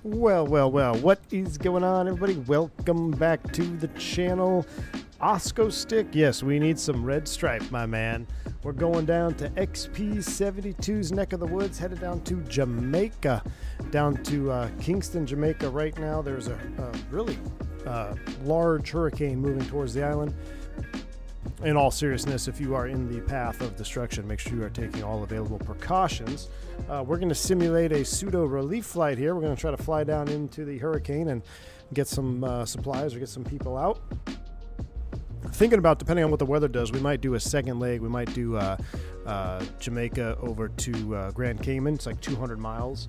Well, what is going on, everybody? Welcome back to the channel. Osco Stick, yes, we need some red stripe, my man. We're going down to XP72's neck of the woods, headed down to Jamaica, down to Kingston, Jamaica right now. There's a really large hurricane moving towards the island. In all seriousness, if you are in the path of destruction, make sure you are taking all available precautions. We're going to simulate a pseudo relief flight here. We're going to try to fly down into the hurricane and get some supplies or get some people out. Thinking about, depending on what the weather does, we might do a second leg. We might do Jamaica over to Grand Cayman. It's like 200 miles.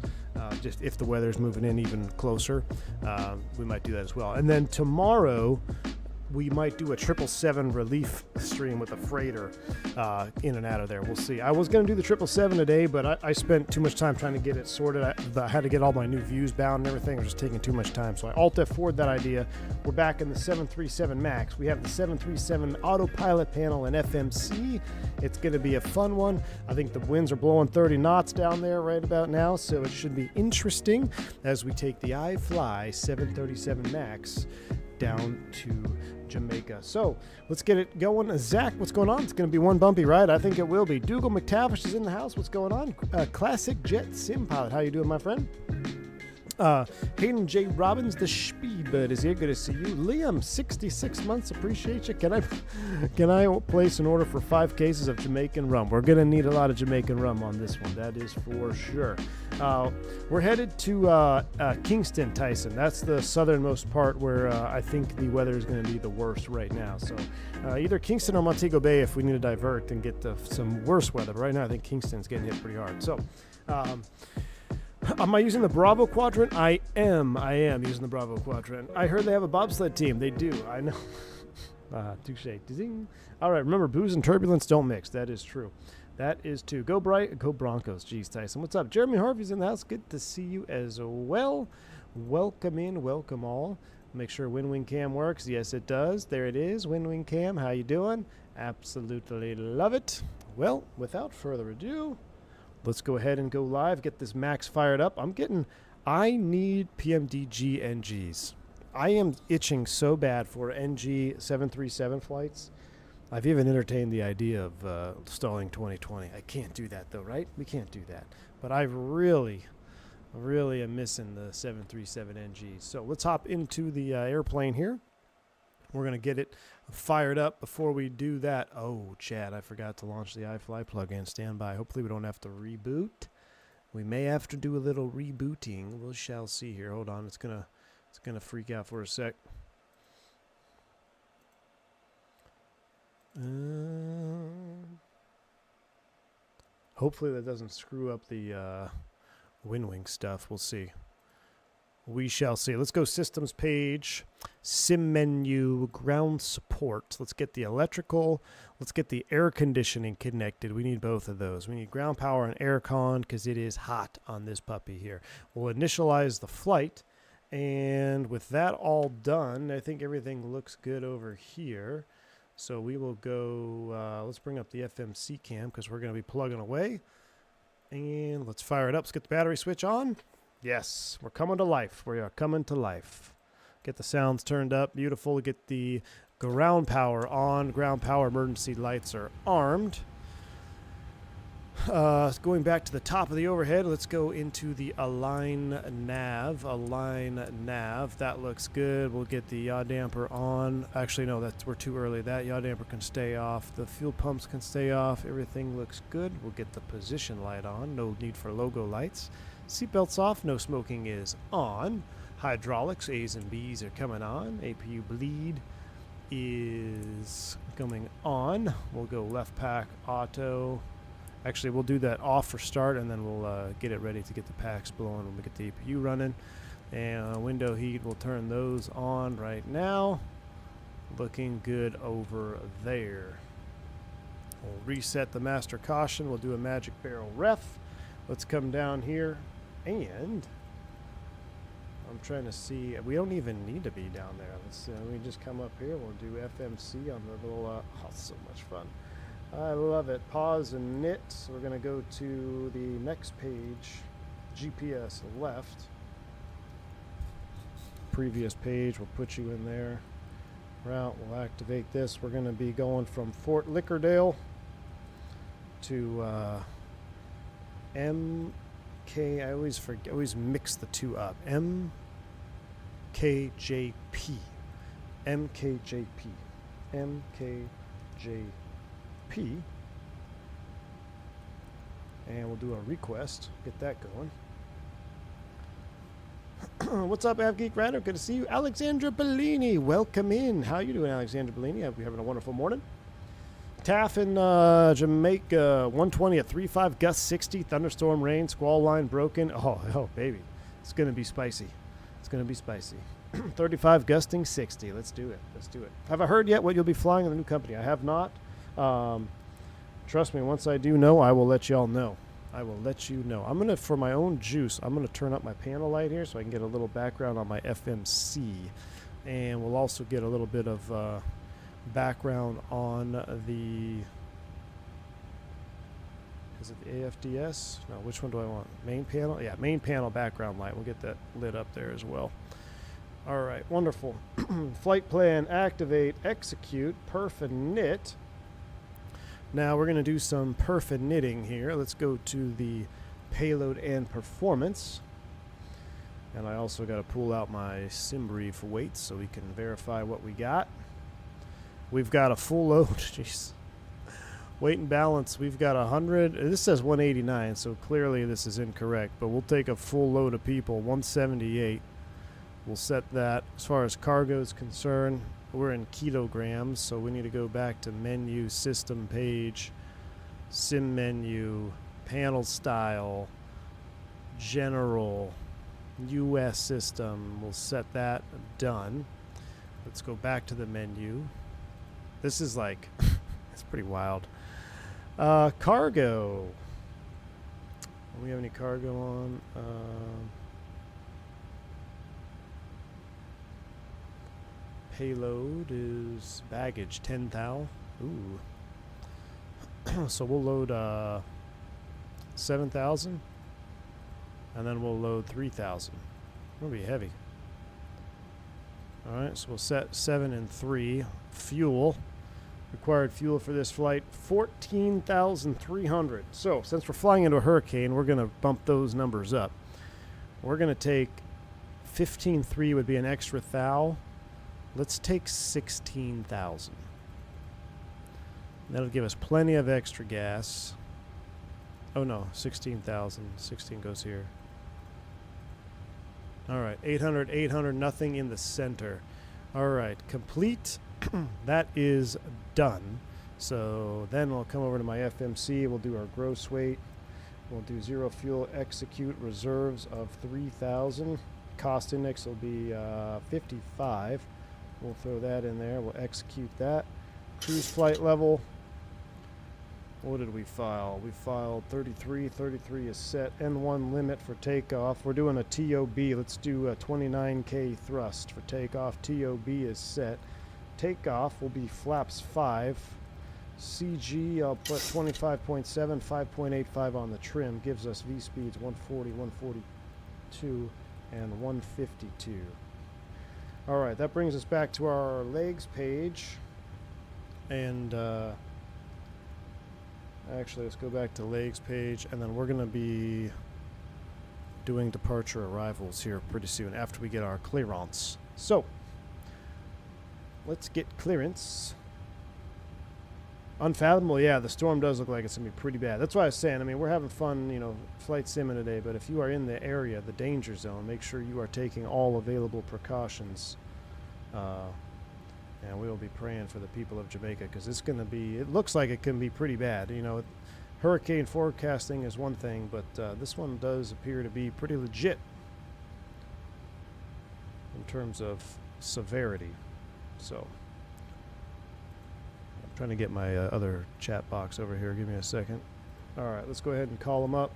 Just if the weather's moving in even closer, we might do that as well. And then tomorrow, we might do a 777 relief stream with a freighter in and out of there. We'll see. I was going to do the 777 today, but I spent too much time trying to get it sorted. I had to get all my new views bound and everything. It was just taking too much time. So I Alt F4'd that idea. We're back in the 737 MAX. We have the 737 autopilot panel and FMC. It's going to be a fun one. I think the winds are blowing 30 knots down there right about now, so it should be interesting as we take the ifly 737 MAX down to Jamaica. So let's get it going. Zach, what's going on? It's going to be one bumpy ride. I think it will be. Dougal McTavish is in the house. What's going on? Classic Jet Sim Pilot. How you doing, my friend? Hayden J. Robbins, the Speedbird is here. Good to see you. Liam, 66 months. Appreciate you. Can I place an order for 5 cases of Jamaican rum? We're going to need a lot of Jamaican rum on this one. That is for sure. We're headed to Kingston, Tyson. That's the southernmost part where I think the weather is going to be the worst right now. So either Kingston or Montego Bay if we need to divert and get some worse weather. But right now I think Kingston's getting hit pretty hard. So am I using the Bravo Quadrant? I am using the Bravo Quadrant. I heard they have a bobsled team. They do. I know. Touche. Ding. All right. Remember, booze and turbulence don't mix. That is true. That is true. Go Bright. Go Broncos. Jeez, Tyson. What's up? Jeremy Harvey's in the house. Good to see you as well. Welcome in. Welcome all. Make sure WinWing Cam works. Yes, it does. There it is. WinWing Cam. How you doing? Absolutely love it. Well, without further ado, let's go ahead and go live, get this max fired up. I need PMDG NGs. I am itching so bad for NG 737 flights. I've even entertained the idea of stalling 2020. I can't do that though, right? We can't do that. But I really am missing the 737 NGs. So let's hop into the airplane here. We're going to get it fired up. Before we do that, oh, Chad, I forgot to launch the ifly plugin. Stand by. Hopefully we don't have to reboot. We may have to do a little rebooting. We shall see here. Hold on. It's gonna freak out for a sec. Hopefully that doesn't screw up the WinWing stuff. We'll see. We shall see. Let's go systems page, sim menu, ground support. Let's get the electrical. Let's get the air conditioning connected. We need both of those. We need ground power and air con because it is hot on this puppy here. We'll initialize the flight. And with that all done, I think everything looks good over here. So we will go, let's bring up the FMC cam because we're going to be plugging away. And let's fire it up. Let's get the battery switch on. Yes, we're coming to life. We are coming to life. Get the sounds turned up. Beautiful. Get the ground power on. Ground power emergency lights are armed. Going back to the top of the overhead, let's go into the align nav. Align nav. That looks good. We'll get the yaw damper on. Actually, no, we're too early. That yaw damper can stay off. The fuel pumps can stay off. Everything looks good. We'll get the position light on. No need for logo lights. Seatbelts off, no smoking is on. Hydraulics, A's and B's are coming on. APU bleed is coming on. We'll go left pack, auto. Actually, we'll do that off for start, and then we'll get it ready to get the packs blowing when we get the APU running. And window heat, we'll turn those on right now. Looking good over there. We'll reset the master caution. We'll do a magic barrel ref. Let's come down here. And I'm trying to see. We don't even need to be down there. Let's we just come up here. We'll do FMC on the little. Oh, so much fun! I love it. Pause and knit. So we're gonna go to the next page. GPS left. previous page. We'll put you in there. Route, we'll activate this. We're going to be going from Fort Lickerdale to MK. I always mix the two up. MKJP. MKJP. MKJP. And we'll do a request. Get that going. What's up, AvGeek Rider? Good to see you. Alexandra Bellini, welcome in. How you doing, Alexandra Bellini? I hope you're having a wonderful morning. Taff in Jamaica, 120 at 3.5, gust 60, thunderstorm, rain, squall line broken. Oh, baby. It's going to be spicy. It's going to be spicy. 35 gusting 60. Let's do it. Let's do it. Have I heard yet what you'll be flying in the new company? I have not. Trust me, once I do know, I will let y'all know. I will let you know. I'm going to, for my own juice, I'm going to turn up my panel light here so I can get a little background on my FMC. And we'll also get a little bit of background on the, is it the AFDS? No, which one do I want? Main panel? Yeah, main panel background light. We'll get that lit up there as well. All right, wonderful. Flight plan, activate, execute, perf and knit. Now we're going to do some perf and knitting here. Let's go to the payload and performance. And I also got to pull out my SimBrief weights so we can verify what we got. We've got a full load. Jeez. Weight and balance, we've got 100. This says 189, so clearly this is incorrect. But we'll take a full load of people, 178. We'll set that. As far as cargo is concerned, we're in kilograms, so we need to go back to menu, system page, sim menu, panel style, general, US system. We'll set that done. Let's go back to the menu. This is like, it's pretty wild. Cargo. Do we have any cargo on? Payload is baggage 10 thou. Ooh. So we'll load 7,000 and then we'll load 3,000. It'll be heavy. All right, so we'll set 7 and 3. Fuel, required fuel for this flight, 14,300. So since we're flying into a hurricane, we're going to bump those numbers up. We're going to take 15.3 would be an extra thou. Let's take 16,000. That'll give us plenty of extra gas. Oh no, 16,000. 16 goes here. All right, 800, 800, nothing in the center. All right, complete. That is done. So then we'll come over to my FMC. We'll do our gross weight. We'll do zero fuel, execute reserves of 3,000. Cost index will be 55. We'll throw that in there. We'll execute that. Cruise flight level. What did we file? We filed 33. 33 is set. N1 limit for takeoff. We're doing a TOB. Let's do a 29K thrust for takeoff. TOB is set. Takeoff will be flaps 5. CG, I'll put 25.7, 5.85 on the trim. Gives us V speeds 140, 142, and 152. All right, that brings us back to our legs page. And actually, let's go back to legs page. And then we're going to be doing departure arrivals here pretty soon after we get our clearance. So, let's get clearance. Unfathomable, yeah, the storm does look like it's going to be pretty bad. That's why I was saying, I mean, we're having fun, you know, flight simming today, but if you are in the area, the danger zone, make sure you are taking all available precautions. And we will be praying for the people of Jamaica because it's going to be, it looks like it can be pretty bad. You know, hurricane forecasting is one thing, but this one does appear to be pretty legit in terms of severity. So, I'm trying to get my other chat box over here. Give me a second. All right, let's go ahead and call them up.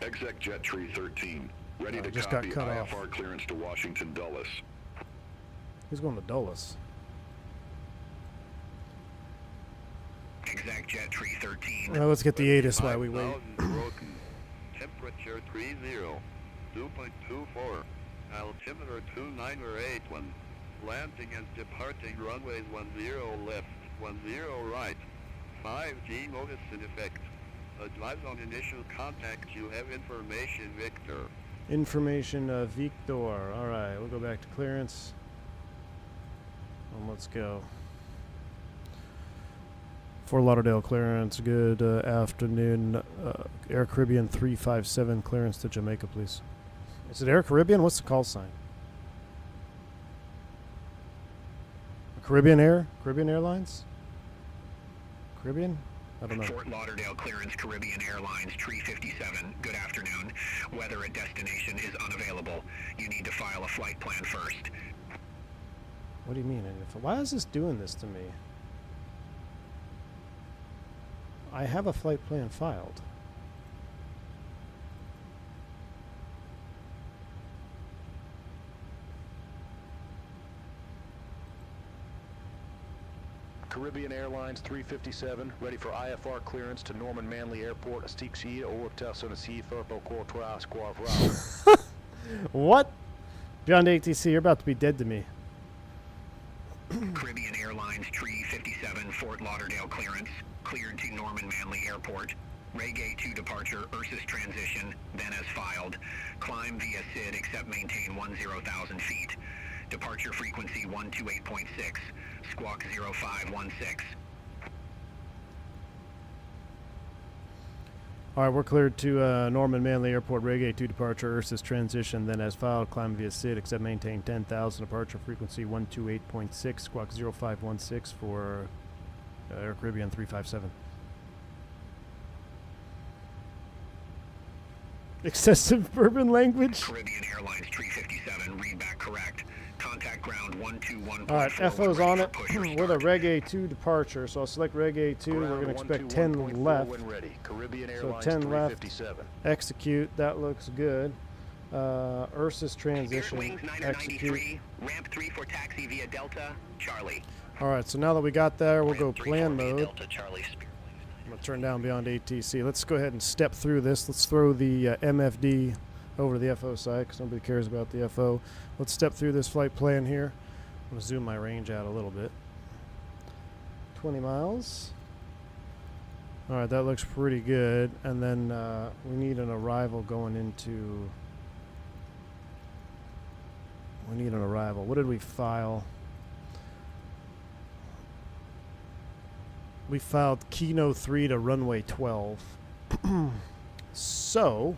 Exec Jet Tree 13, ready to just copy got cut IFR off. clearance to Washington Dulles. Who's going to Dulles? Exec Jet Tree 13. Well, let's get the ATIS while we wait. Temperature Departure 30, 2.24. Altimeter 2981. Landing and departing runways 10 left, 10 right. 5G notice in effect. Advise on initial contact. You have information, Victor. Information, Victor. Alright, we'll go back to clearance. And let's go. Fort Lauderdale clearance. Good afternoon. Air Caribbean 357 clearance to Jamaica, please. Is it Air Caribbean? What's the call sign? Caribbean Air? Caribbean Airlines? Caribbean? I don't know. Fort Lauderdale clearance, Caribbean Airlines 357. Good afternoon. Weather at destination is unavailable. You need to file a flight plan first. What do you mean? Why is this doing this to me? I have a flight plan filed. Caribbean Airlines 357, ready for IFR clearance to Norman Manley Airport, Astixia, or Telsonasi, Thurpo, Cortra, Squavra. What? Beyond ATC, you're about to be dead to me. Caribbean Airlines 357, Fort Lauderdale clearance, cleared to Norman Manley Airport. Reggae 2 departure, Ursus transition, then as filed. Climb via SID except maintain 10,000 feet. Departure frequency 128.6, squawk 0516. Alright, we're cleared to Norman Manley Airport, Reggae 2 departure, Ursus transition, then as filed, climb via SID, except maintain 10,000, departure frequency 128.6, squawk 0516 for Air Caribbean 357. Excessive bourbon language? Caribbean Airlines 357, read back correct. Contact ground 121.4. Alright, FO's on it. Push or We're the start. Reggae 2 departure, so I'll select Reggae 2. We're going to expect 10 left. When ready. Caribbean So Airlines 10 left. 357. Execute. That looks good. Ursus Spirit transition. Wings Execute. 993, ramp 3 for taxi via Delta, Charlie. Alright, so now that we got there, we'll go Ramp 3 plan for via mode. Delta, Charlie, Spirit Wings I'm going to turn down beyond ATC. Let's go ahead and step through this. Let's throw the MFD over to the FO side because nobody cares about the FO. Let's step through this flight plan here. I'm going to zoom my range out a little bit. 20 miles. Alright, that looks pretty good. And then we need an arrival going into... We need an arrival. What did we file? We filed Kino 3 to runway 12. So,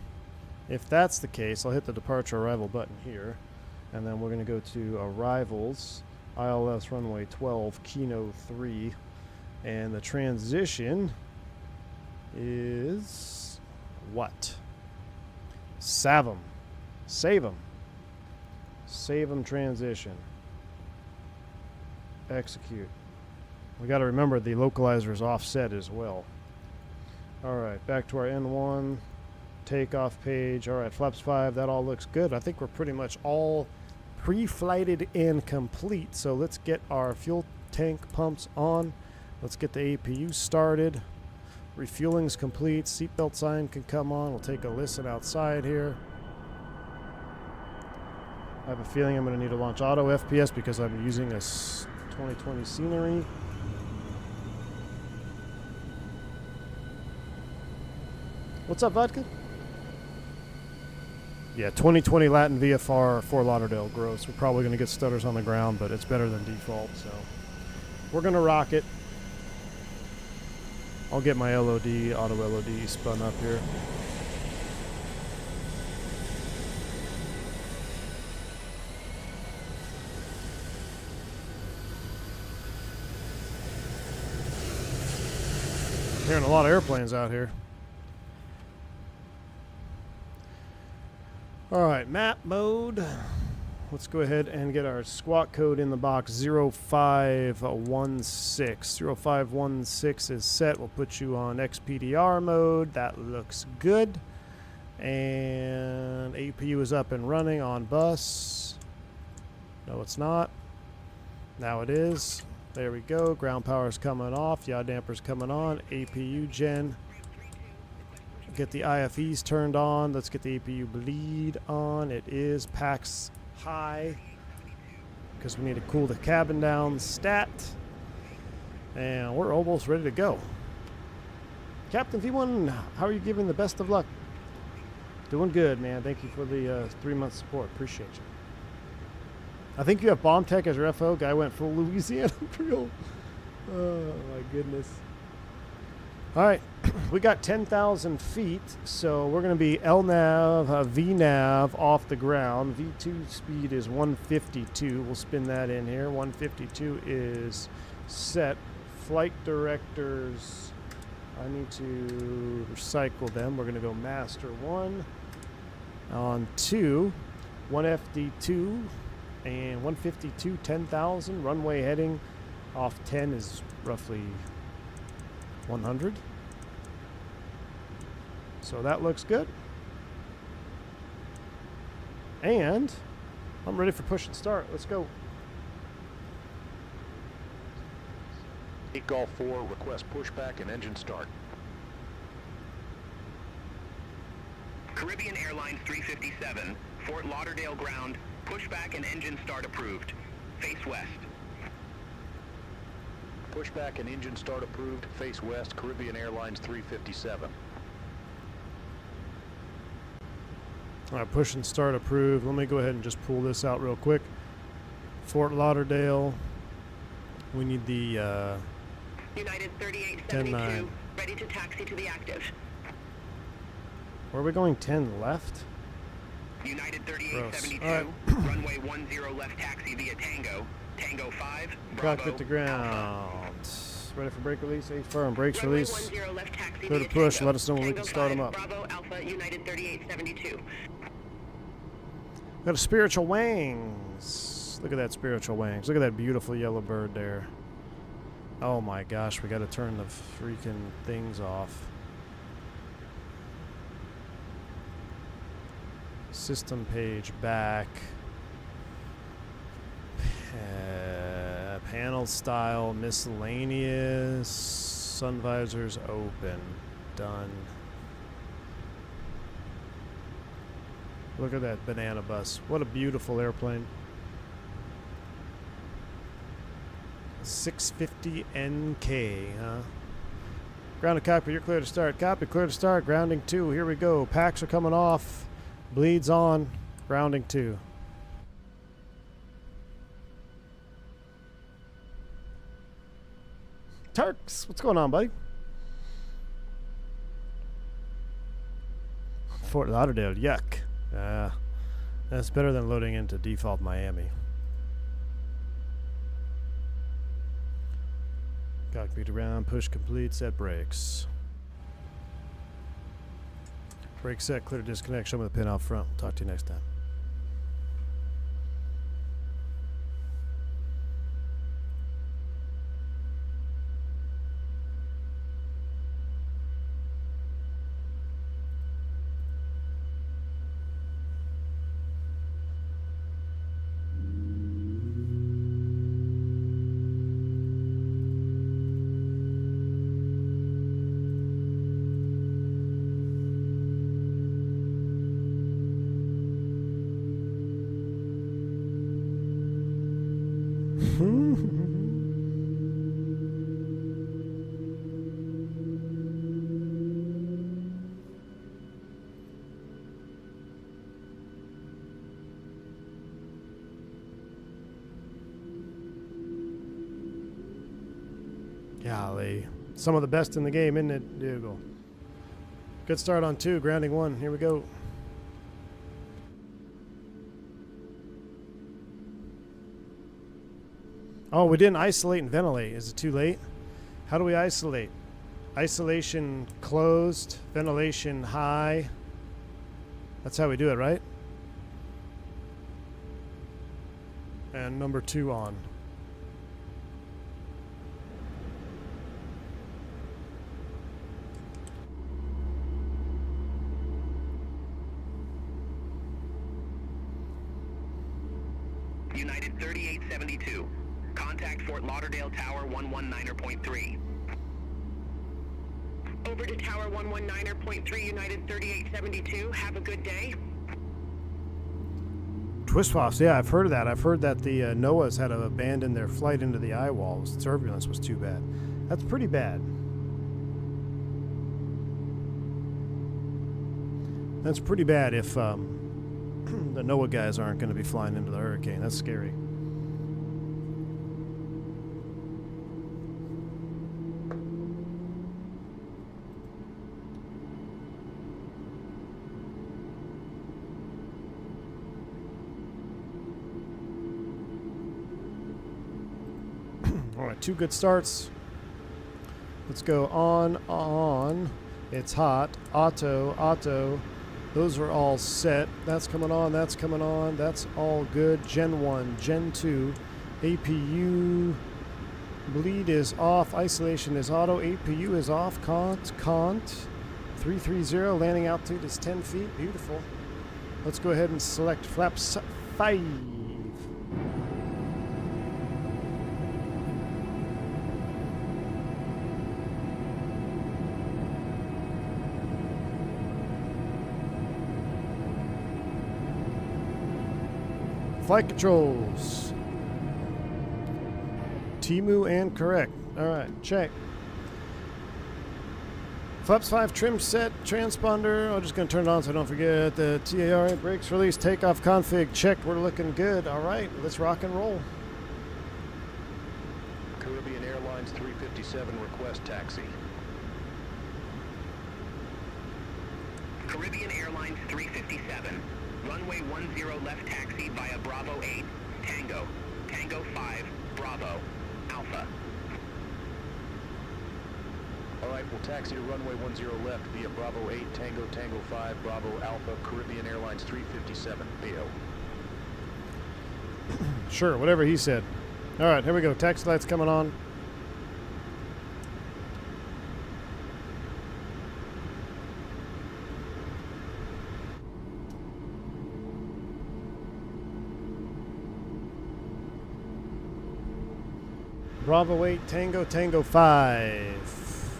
if that's the case, I'll hit the departure arrival button here. And then we're going to go to arrivals, ILS runway 12, Kino 3. And the transition is what? Savum. Save 'em. Save 'em transition. Execute. We got to remember the localizer is offset as well. Alright, back to our N1 takeoff page. Alright, flaps 5, that all looks good. I think we're pretty much all pre-flighted and complete. So let's get our fuel tank pumps on. Let's get the APU started. Refueling's complete. Seatbelt sign can come on. We'll take a listen outside here. I have a feeling I'm going to need to launch auto FPS because I'm using a 2020 scenery. What's up, Vodka? Yeah, 2020 Latin VFR Fort Lauderdale gross. We're probably going to get stutters on the ground, but it's better than default, so we're going to rock it. I'll get my LOD, auto LOD spun up here. Hearing a lot of airplanes out here. Alright, map mode. Let's go ahead and get our squawk code in the box 0516. 0516 is set. We'll put you on XPDR mode. That looks good. And APU is up and running on bus. No, it's not. Now it is. There we go. Ground power is coming off. Yaw damper's coming on. APU gen Get the IFEs turned on. Let's get the APU bleed on. It is packs high because we need to cool the cabin down stat. And we're almost ready to go. Captain V1, how are you giving the best of luck? Doing good, man. Thank you for the 3-month support. Appreciate you. I think you have Bomb Tech as your FO. Guy went full Louisiana Creole. Oh, my goodness. All right. We got 10,000 feet, so we're going to be LNAV, VNAV off the ground. V2 speed is 152. We'll spin that in here. 152 is set. Flight directors, I need to recycle them. We're going to go master 1 on 2, 1FD2, and 152, 10,000. Runway heading off 10 is roughly 100. So that looks good. And I'm ready for push and start. Let's go. 8 Golf 4, request pushback and engine start. Caribbean Airlines 357, Fort Lauderdale ground, pushback and engine start approved. Face west. Pushback and engine start approved. Face west, Caribbean Airlines 357. All right, push and start approved. Let me go ahead and just pull this out real quick. Fort Lauderdale. We need the United 3872, 10-9. ready to taxi to the active. Where are we going? 10 left? United 3872, All right. runway 10 left taxi via Tango. Tango 5, Bravo. Cockpit to ground. Ready for brake release. H firm brakes Runway release. 10 left taxi Go to via push. Tango. Let us know when we Tango can start 5, them up. Bravo Alpha, United 3872. Got a spiritual wings. Look at that spiritual wings. Look at that beautiful yellow bird there. Oh my gosh, we got to turn the freaking things off. System page back. Panel style miscellaneous. Sun visors open. Done. Look at that banana bus. What a beautiful airplane. 650 NK, huh? Grounded cockpit, you're clear to start. Copy, clear to start. Grounding 2, here we go. Packs are coming off. Bleeds on. Grounding 2. Turks, what's going on, buddy? Fort Lauderdale, yuck. That's better than loading into default Miami. Cockpit around, push complete, set brakes. Brake set, clear to disconnect, show me the pin out front. Talk to you next time. Golly. Some of the best in the game, isn't it, Dougal? Good start on 2, grounding 1. Here we go. Oh, we didn't isolate and ventilate. Is it too late? How do we isolate? Isolation closed, ventilation high. That's how we do it, right? And number 2 on. United 3872. Contact Fort Lauderdale Tower 119.3. Over to Tower 119.3 United 3872. Have a good day. Twist swaps, yeah, I've heard of that. I've heard that the NOAAs had to abandon their flight into the eye walls. Turbulence was too bad. That's pretty bad. That's pretty bad if the NOAA guys aren't going to be flying into the hurricane. That's scary. All right, 2 good starts. Let's go on. It's hot. Auto. Those are all set. That's coming on. That's coming on. That's all good. Gen 1, Gen 2. APU. Bleed is off. Isolation is auto. APU is off. Cont. 330. Landing altitude is 10 feet. Beautiful. Let's go ahead and select flaps 5. Flight controls. Timu and correct. Alright, check. Flaps 5 trim set, transponder. I'm just going to turn it on so I don't forget. The TAR brakes release, takeoff config checked. We're looking good. Alright, let's rock and roll. Caribbean Airlines 357 request taxi. Caribbean Airlines 357. Runway 10 left taxi via Bravo 8, Tango, Tango 5, Bravo, Alpha. Alright, we'll taxi to runway 10 left via Bravo 8, Tango, Tango 5, Bravo, Alpha, Caribbean Airlines 357, BO. Sure, whatever he said. Alright, here we go. Taxi lights coming on. Bravo 8, Tango, Tango 5.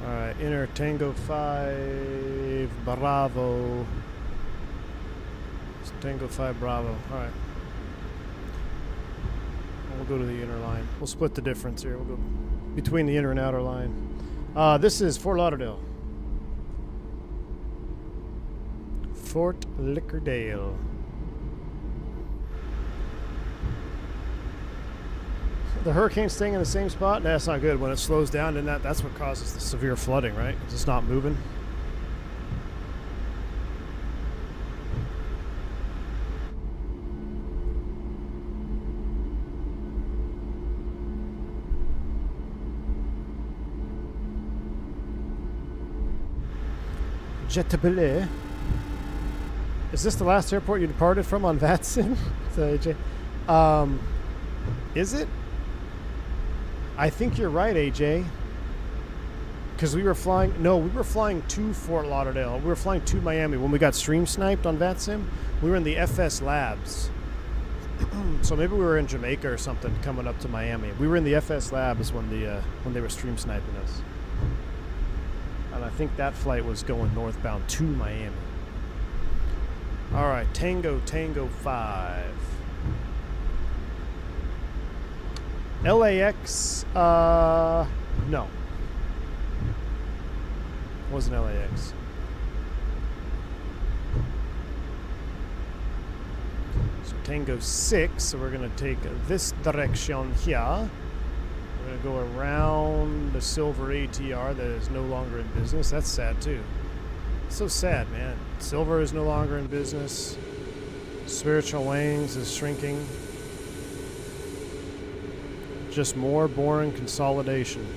Alright, enter Tango 5, Bravo. It's Tango 5, Bravo. Alright. We'll go to the inner line. We'll split the difference here. We'll go between the inner and outer line. This is Fort Lauderdale. Fort Lickerdale. The hurricane's staying in the same spot? That's not good. When it slows down, then that's what causes the severe flooding, right? It's just not moving. Jetable. Is this the last airport you departed from on VATSIM? So, AJ. Is it? I think you're right, AJ. Because we were flying to Fort Lauderdale. We were flying to Miami. When we got stream sniped on VATSIM, we were in the FS Labs. So maybe we were in Jamaica or something coming up to Miami. We were in the FS Labs when they were stream sniping us. And I think that flight was going northbound to Miami. Alright, Tango, Tango 5. LAX, no. It wasn't LAX. So Tango 6, so we're going to take this direction here. We're going to go around the silver ATR that is no longer in business. That's sad too. So sad, man. Silver is no longer in business. Spiritual Wings is shrinking. Just more boring consolidation.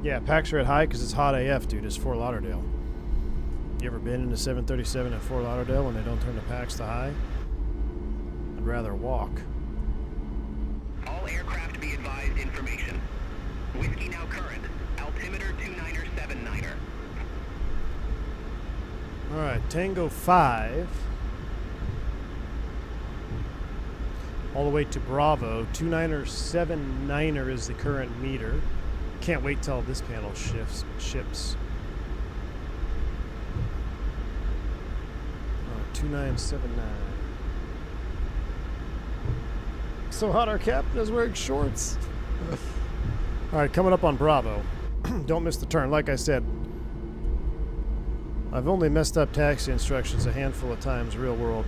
Yeah, packs are at high because it's hot AF, dude. It's Fort Lauderdale. You ever been in the 737 at Fort Lauderdale when they don't turn the packs to high? I'd rather walk. All aircraft be advised information. Whiskey now current. Altimeter Alright, Tango 5. All the way to Bravo. 29er, 79er is the current meter. Can't wait till this panel ships. 2979. So hot our captain is wearing shorts. Alright, coming up on Bravo. Don't miss the turn. Like I said, I've only messed up taxi instructions a handful of times real world,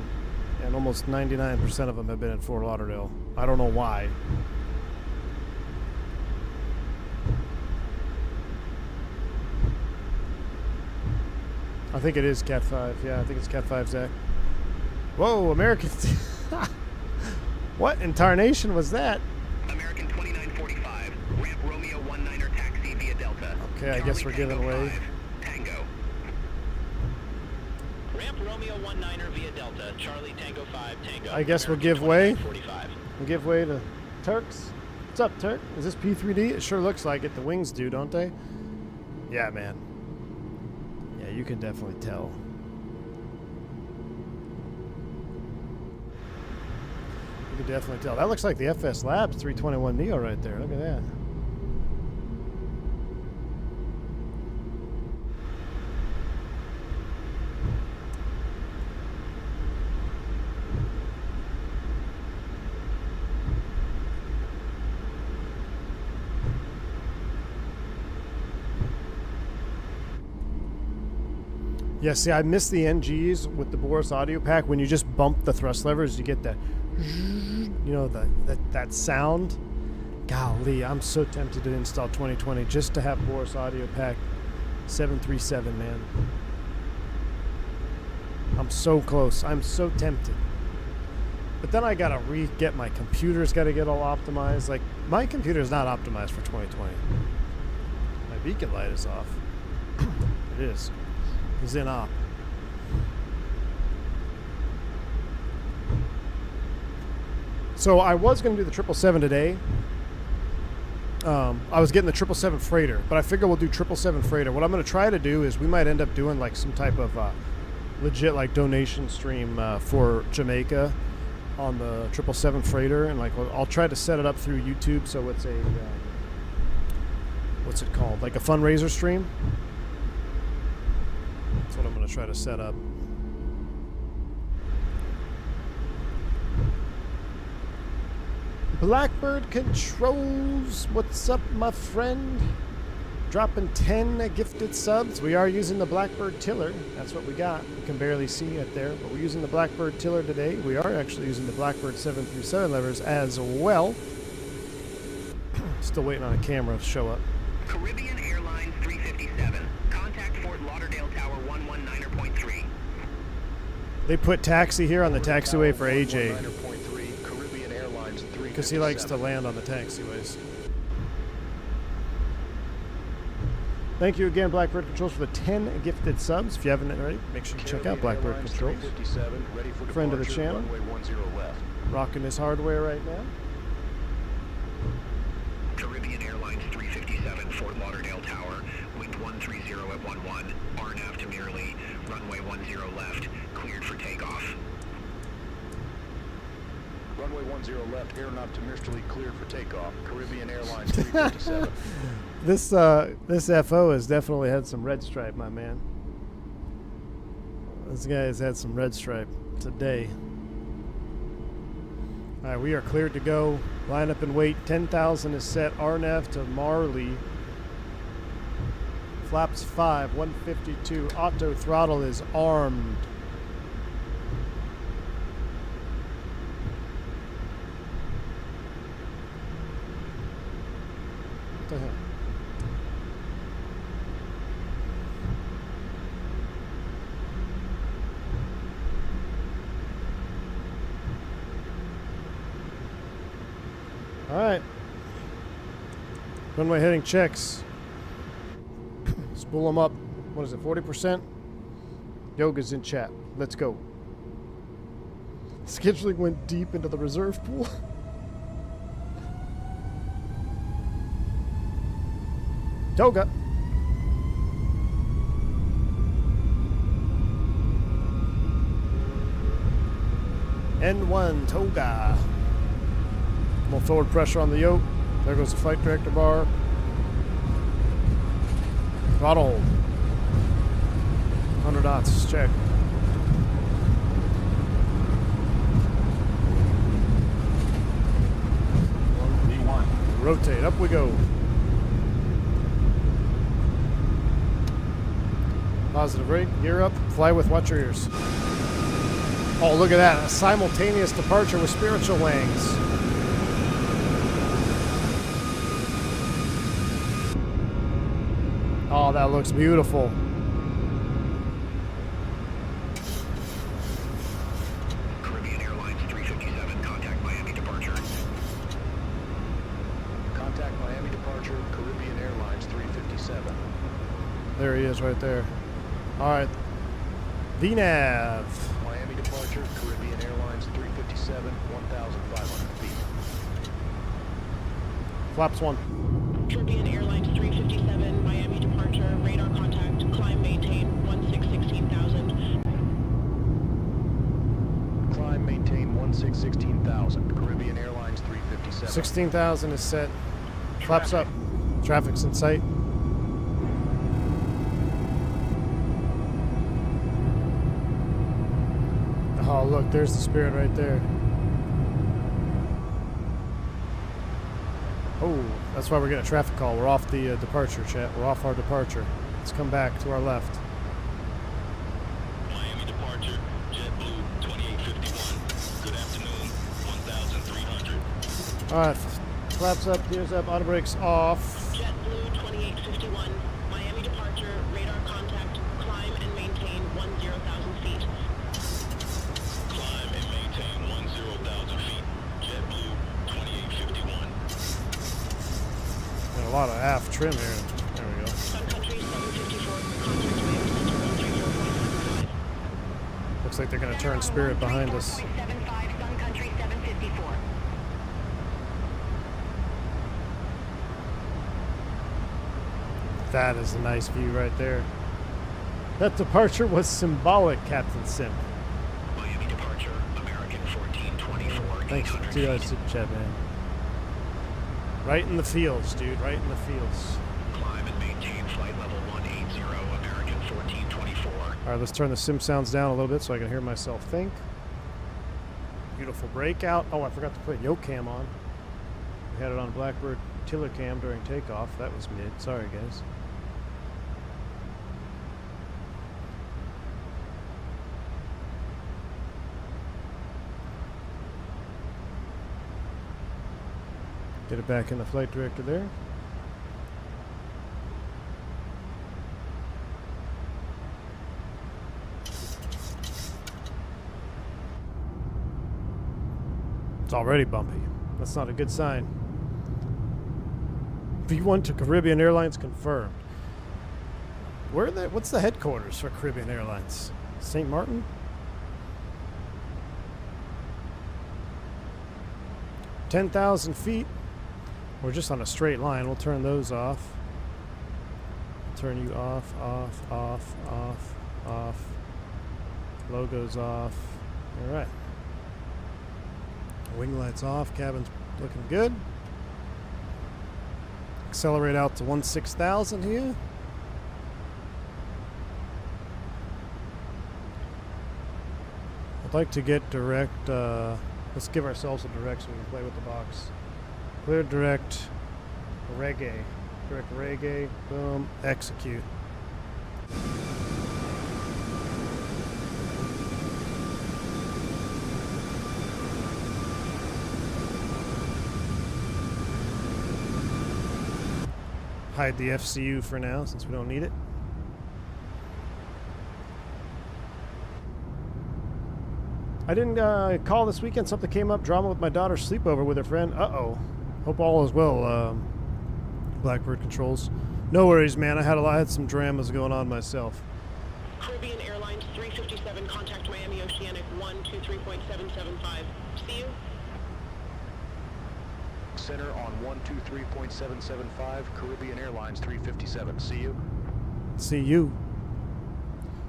and almost 99% of them have been in Fort Lauderdale. I don't know why. I think it is Cat 5. Yeah, I think it's Cat 5, Zach. Whoa, American. What in tarnation was that? American 2945, ramp Romeo 19er taxi via Delta. Okay, I guess we're giving away. 5, Tango. Ramp Romeo 19er via Delta, Charlie Tango 5, Tango. I guess we'll give way. We'll give way to Turks. What's up, Turk? Is this P3D? It sure looks like it. The wings do, don't they? Yeah, man. Yeah, you can definitely tell. You can definitely tell. That looks like the FS Labs 321 Neo right there. Look at that. Yeah, see, I miss the NGs with the Boris audio pack. When you just bump the thrust levers, you get that, you know, that sound. Golly, I'm so tempted to install 2020 just to have Boris audio pack 737, man. I'm so close. I'm so tempted. But then I gotta get my computer's gotta get all optimized. Like, my computer's not optimized for 2020. My beacon light is off. It is. Is in op. So I was going to do the 777 today. I was getting the 777 freighter, but I figure we'll do 777 freighter. What I'm going to try to do is we might end up doing like some type of legit like donation stream for Jamaica on the 777 freighter, and like I'll try to set it up through YouTube so it's a what's it called? Like a fundraiser stream. That's what I'm going to try to set up. Blackbird Controls, what's up, my friend? Dropping 10 gifted subs. We are using the Blackbird tiller. That's what we got. You can barely see it there, but we're using the Blackbird tiller today. We are actually using the Blackbird 737 levers as well. Still waiting on a camera to show up. Caribbean Airlines 357. Contact Fort Lauderdale Tower 119.3. They put taxi here on the taxiway for AJ Caribbean Airlines 357. because he likes to land on the taxiways. Thank you again, Blackbird Controls, for the 10 gifted subs. If you haven't already, make sure you check out Blackbird Controls. Friend of the channel. Rocking his hardware right now. Caribbean Airlines 357, Fort Lauderdale Tower, wind 130 at 11, RNAV to Merely, runway 10 left, cleared for takeoff. Runway 10 left, aeronaut to Mirsterly, cleared for takeoff. Caribbean Airlines 357. This FO has definitely had some red stripe, my man. This guy has had some red stripe today. All right, we are cleared to go. Line up and wait. 10,000 is set. RNAV to Marley. Flaps 5, 152. Auto throttle is armed. What the hell? All right. Runway heading checks. Spool them up. What is it, 40%? Yoga's in chat. Let's go. Scheduling went deep into the reserve pool. Toga. N1 Toga. More forward pressure on the yoke. There goes the flight director bar. Throttle. 100 knots. Check. Rotate. Up we go. Positive rate. Gear up. Fly with watch your ears. Oh, look at that. A simultaneous departure with spiritual wings. Oh, that looks beautiful. Caribbean Airlines 357, contact Miami departure. Contact Miami departure, Caribbean Airlines 357. There he is right there. All right. VNAV. Miami departure, Caribbean Airlines 357, 1,500 feet. Flaps 1. Caribbean Airlines 357, Miami departure, radar contact, climb, maintain, 16,000. Climb, maintain 16,000. Caribbean Airlines 357. 16,000 is set. Flaps up. Traffic's in sight. Oh, look, there's the Spirit right there. Oh, that's why we're getting a traffic call. We're off the departure, chat. We're off our departure. Let's come back to our left. Miami departure, JetBlue 2851. Good afternoon, 1,300. All right, flaps up, gears up, auto brakes off. JetBlue 2851, Miami departure, radar contact, climb and maintain 10,000 feet. Climb and maintain 10,000 feet. JetBlue 2851. Got a lot of aft trim here. There we go. Sun Country 754, contact Miami Center 130.5. Looks like they're going to turn Spirit behind us. 4.75, Sun Country 754. That is a nice view right there. That departure was symbolic, Captain Simp. Miami departure, American 1424. Thanks for the 800 $2 feet. super chat, man. Right in the fields, dude. Right in the fields. Climb and maintain flight level 180, American 1424. All right, let's turn the sim sounds down a little bit so I can hear myself think. Beautiful breakout. Oh, I forgot to put yoke cam on. We had it on Blackbird tiller cam during takeoff. That was mid. Sorry, guys. Get it back in the flight director there. It's already bumpy. That's not a good sign. V1 to Caribbean Airlines confirmed. What's the headquarters for Caribbean Airlines? St. Martin? 10,000 feet. We're just on a straight line. We'll turn those off. Turn you off, off, off, off, off. Logos off. All right. Wing lights off. Cabin's looking good. Accelerate out to 16,000 here. I'd like to get direct. Let's give ourselves a direct so we can play with the box. Clear direct reggae. Direct reggae. Boom. Execute. Hide the FCU for now since we don't need it. I didn't call this weekend. Something came up. Drama with my daughter's sleepover with her friend. Uh-oh. Hope all is well, Blackbird Controls. No worries, man. I had some dramas going on myself. Caribbean Airlines 357, contact Miami Oceanic 123.775. See you. Center on 123.775, Caribbean Airlines 357. See you. See you.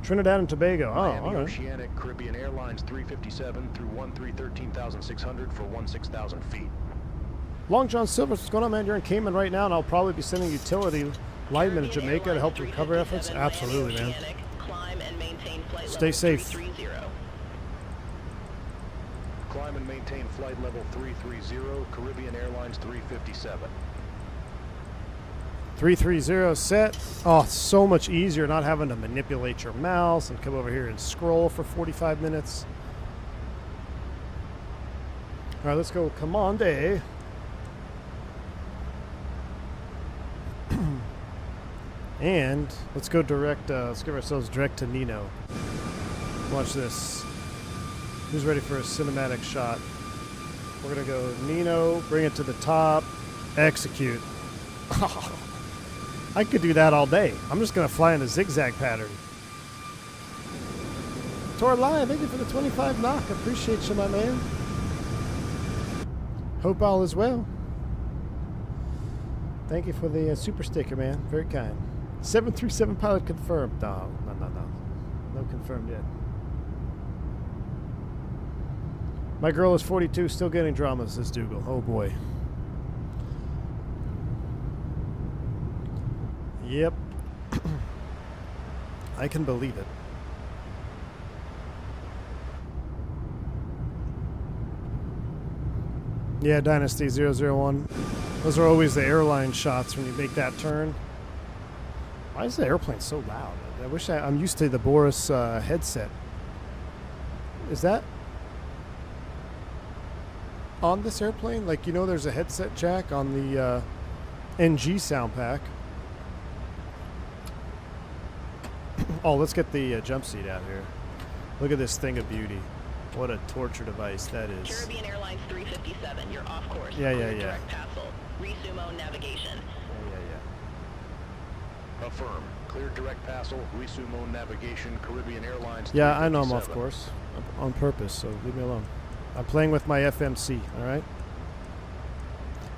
Trinidad and Tobago. Oh, Miami all right. Oceanic Caribbean Airlines 357 through 13,600 for 16,000 feet. Long John Silvers, what's going on, man? You're in Cayman right now, and I'll probably be sending utility linemen to Jamaica to help recover efforts. Absolutely, man. Climb and maintain flight Stay level safe. 330. Climb and maintain flight level 330, Caribbean Airlines 357. 330 set. Oh, it's so much easier not having to manipulate your mouse and come over here and scroll for 45 minutes. All right, let's go Commande. And let's go direct, let's give ourselves direct to Nino. Watch this. Who's ready for a cinematic shot? We're gonna go Nino, bring it to the top, execute. I could do that all day. I'm just gonna fly in a zigzag pattern. Tor Lion, thank you for the 25 knock. Appreciate you, my man. Hope all is well. Thank you for the super sticker, man. Very kind. 737 pilot confirmed. No. No confirmed yet. My girl is 42, still getting drama, says Dougal. Oh boy. Yep. I can believe it. Yeah, Dynasty 001. Those are always the airline shots when you make that turn. Why is the airplane so loud? I wish I'm used to the Boris headset. Is that on this airplane? Like, you know, there's a headset jack on the NG sound pack. Oh, let's get the jump seat out here. Look at this thing of beauty. What a torture device that is. Caribbean Airlines 357, you're off course. Yeah. Direct Passel. Resumo navigation. Yeah. Affirm. Clear direct Passel, resumo navigation, Caribbean Airlines. Yeah, I know I'm off 357. course. On purpose, so leave me alone. I'm playing with my FMC, alright?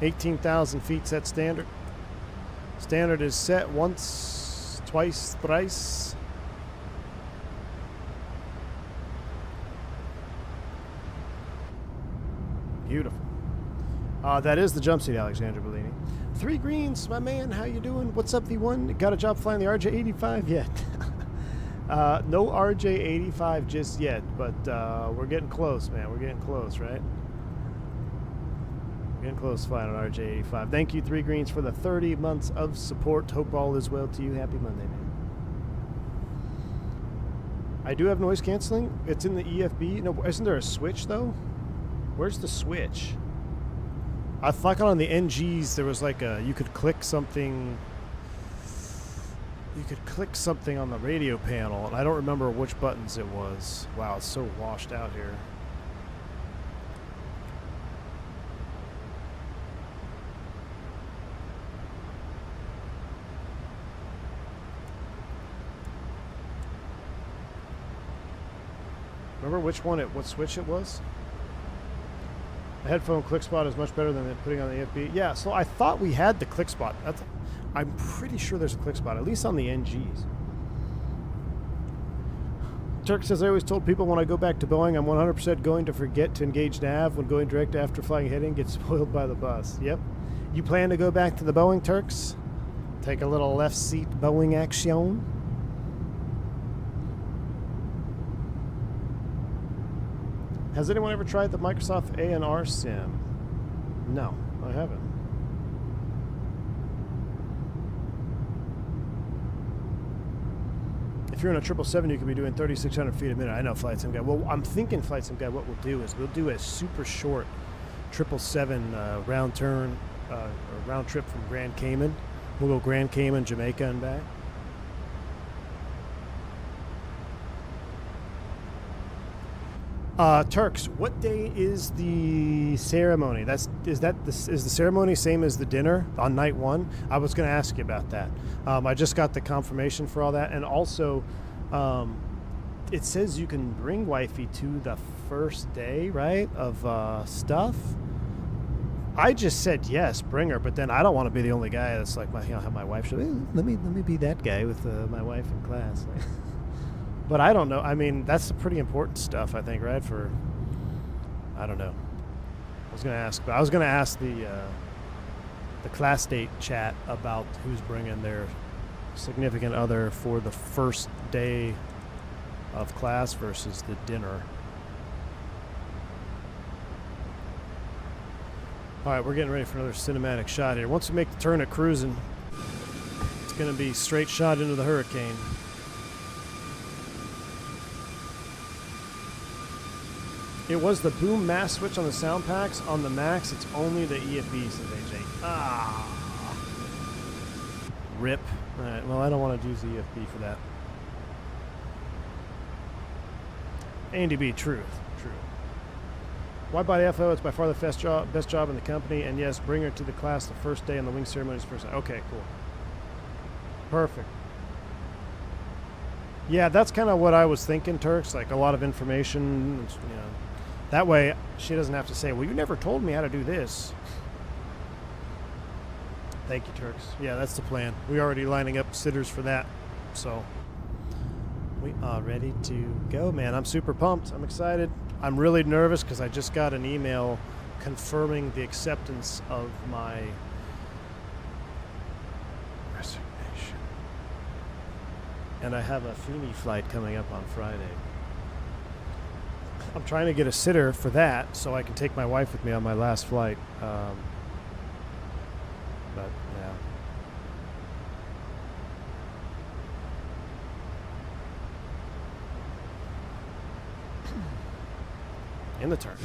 18,000 feet set standard. Standard is set once, twice, thrice. Beautiful. That is the jump seat, Alexandra Bellini. 3 greens, my man. How you doing? What's up, V1? Got a job flying the RJ-85 yet? No RJ-85 just yet, but we're getting close, man. We're getting close, right? We're getting close flying an RJ-85. Thank you, 3 greens, for the 30 months of support. Hope all is well to you. Happy Monday, man. I do have noise canceling. It's in the EFB. No, isn't there a switch, though? Where's the switch? I thought on the NGs there was like a, you could click something on the radio panel, and I don't remember which buttons it was. Wow, it's so washed out here. Remember which one what switch it was? The headphone click spot is much better than putting on the FB. Yeah, so I thought we had the click spot. I'm pretty sure there's a click spot, at least on the NGs. Turk says, I always told people when I go back to Boeing, I'm 100% going to forget to engage nav when going direct after flying heading, get spoiled by the bus. Yep. You plan to go back to the Boeing, Turks? Take a little left seat Boeing action? Has anyone ever tried the Microsoft A&R sim? No, I haven't. If you're in a 777, you could be doing 3,600 feet a minute. I know, Flight Sim Guy. Well, I'm thinking, Flight Sim Guy, what we'll do is we'll do a super short 777 round turn, or round trip from Grand Cayman. We'll go Grand Cayman, Jamaica, and back. Turks, what day is the ceremony? Is the ceremony same as the dinner on night 1? I was going to ask you about that. I just got the confirmation for all that, and also, it says you can bring wifey to the first day, right, of stuff. I just said yes, bring her, but then I don't want to be the only guy that's like, have my wife show. Let me be that guy with my wife in class. But I don't know. I mean, that's the pretty important stuff, I think, right? For, I don't know. I was going to ask the class date chat about who's bringing their significant other for the first day of class versus the dinner. All right, we're getting ready for another cinematic shot here. Once we make the turn at cruising, it's going to be straight shot into the hurricane. It was the boom mass switch on the sound packs. On the Max, it's only the EFB, says AJ. Ah. Rip. All right, well, I don't want to use the EFB for that. A&DB, truth. True. Wide body FO, it's by far the best job in the company. And yes, bring her to the class the first day on the wing ceremonies first. Okay, cool. Perfect. Yeah, that's kind of what I was thinking, Turks. Like a lot of information, you know. That way, she doesn't have to say, well, you never told me how to do this. Thank you, Turks. Yeah, that's the plan. We're already lining up sitters for that. So, we are ready to go, man. I'm super pumped. I'm excited. I'm really nervous because I just got an email confirming the acceptance of my resignation. And I have a Feeney flight coming up on Friday. I'm trying to get a sitter for that so I can take my wife with me on my last flight. But, yeah. In the turn.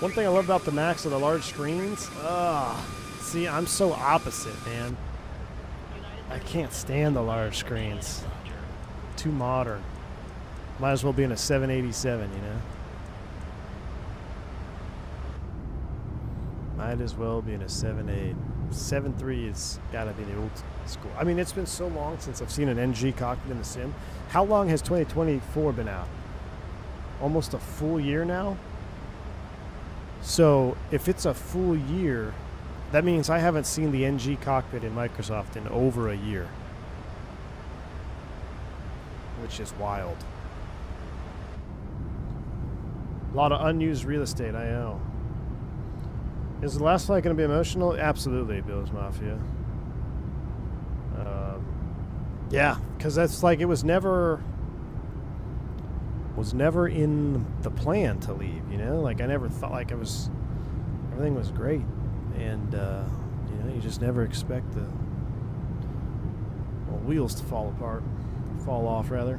One thing I love about the Max are the large screens. See, I'm so opposite, man. I can't stand the large screens. Too modern. Might as well be in a 787, you know? Might as well be in a 7.8. 7.3 has got to be the old school. I mean, it's been so long since I've seen an NG cockpit in the sim. How long has 2024 been out? Almost a full year now? So, if it's a full year, that means I haven't seen the NG cockpit in Microsoft in over a year. Which is wild. A lot of unused real estate, I know. Is the last flight going to be emotional? Absolutely, Bill's Mafia. Yeah, because that's like, it was never in the plan to leave, you know? Like, I never thought, like, everything was great. And, you know, you just never expect the wheels to fall off, rather.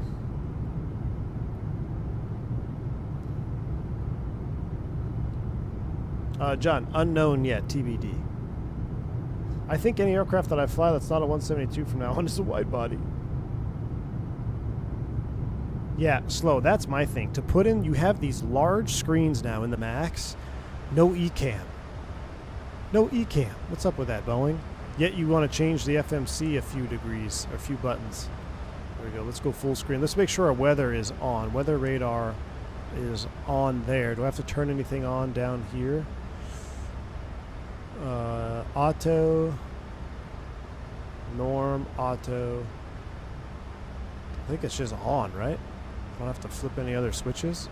John, unknown yet, TBD. I think any aircraft that I fly that's not a 172 from now on is a wide body. Yeah, slow, that's my thing. To put in, you have these large screens now in the Max, no ECAM. No ECAM. What's up with that, Boeing? Yet you want to change the FMC a few degrees, or a few buttons. There we go. Let's go full screen. Let's make sure our weather is on. Weather radar is on there. Do I have to turn anything on down here? Auto. Norm. Auto. I think it's just on, right? I don't have to flip any other switches.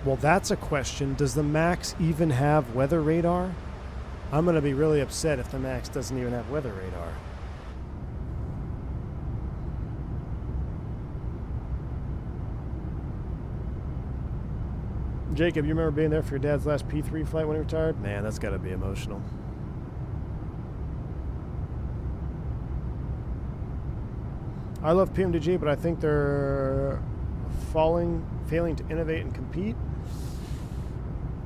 Well, that's a question. Does the Max even have weather radar? I'm going to be really upset if the Max doesn't even have weather radar. Jacob, you remember being there for your dad's last P3 flight when he retired? Man, that's got to be emotional. I love PMDG, but I think they're failing to innovate and compete.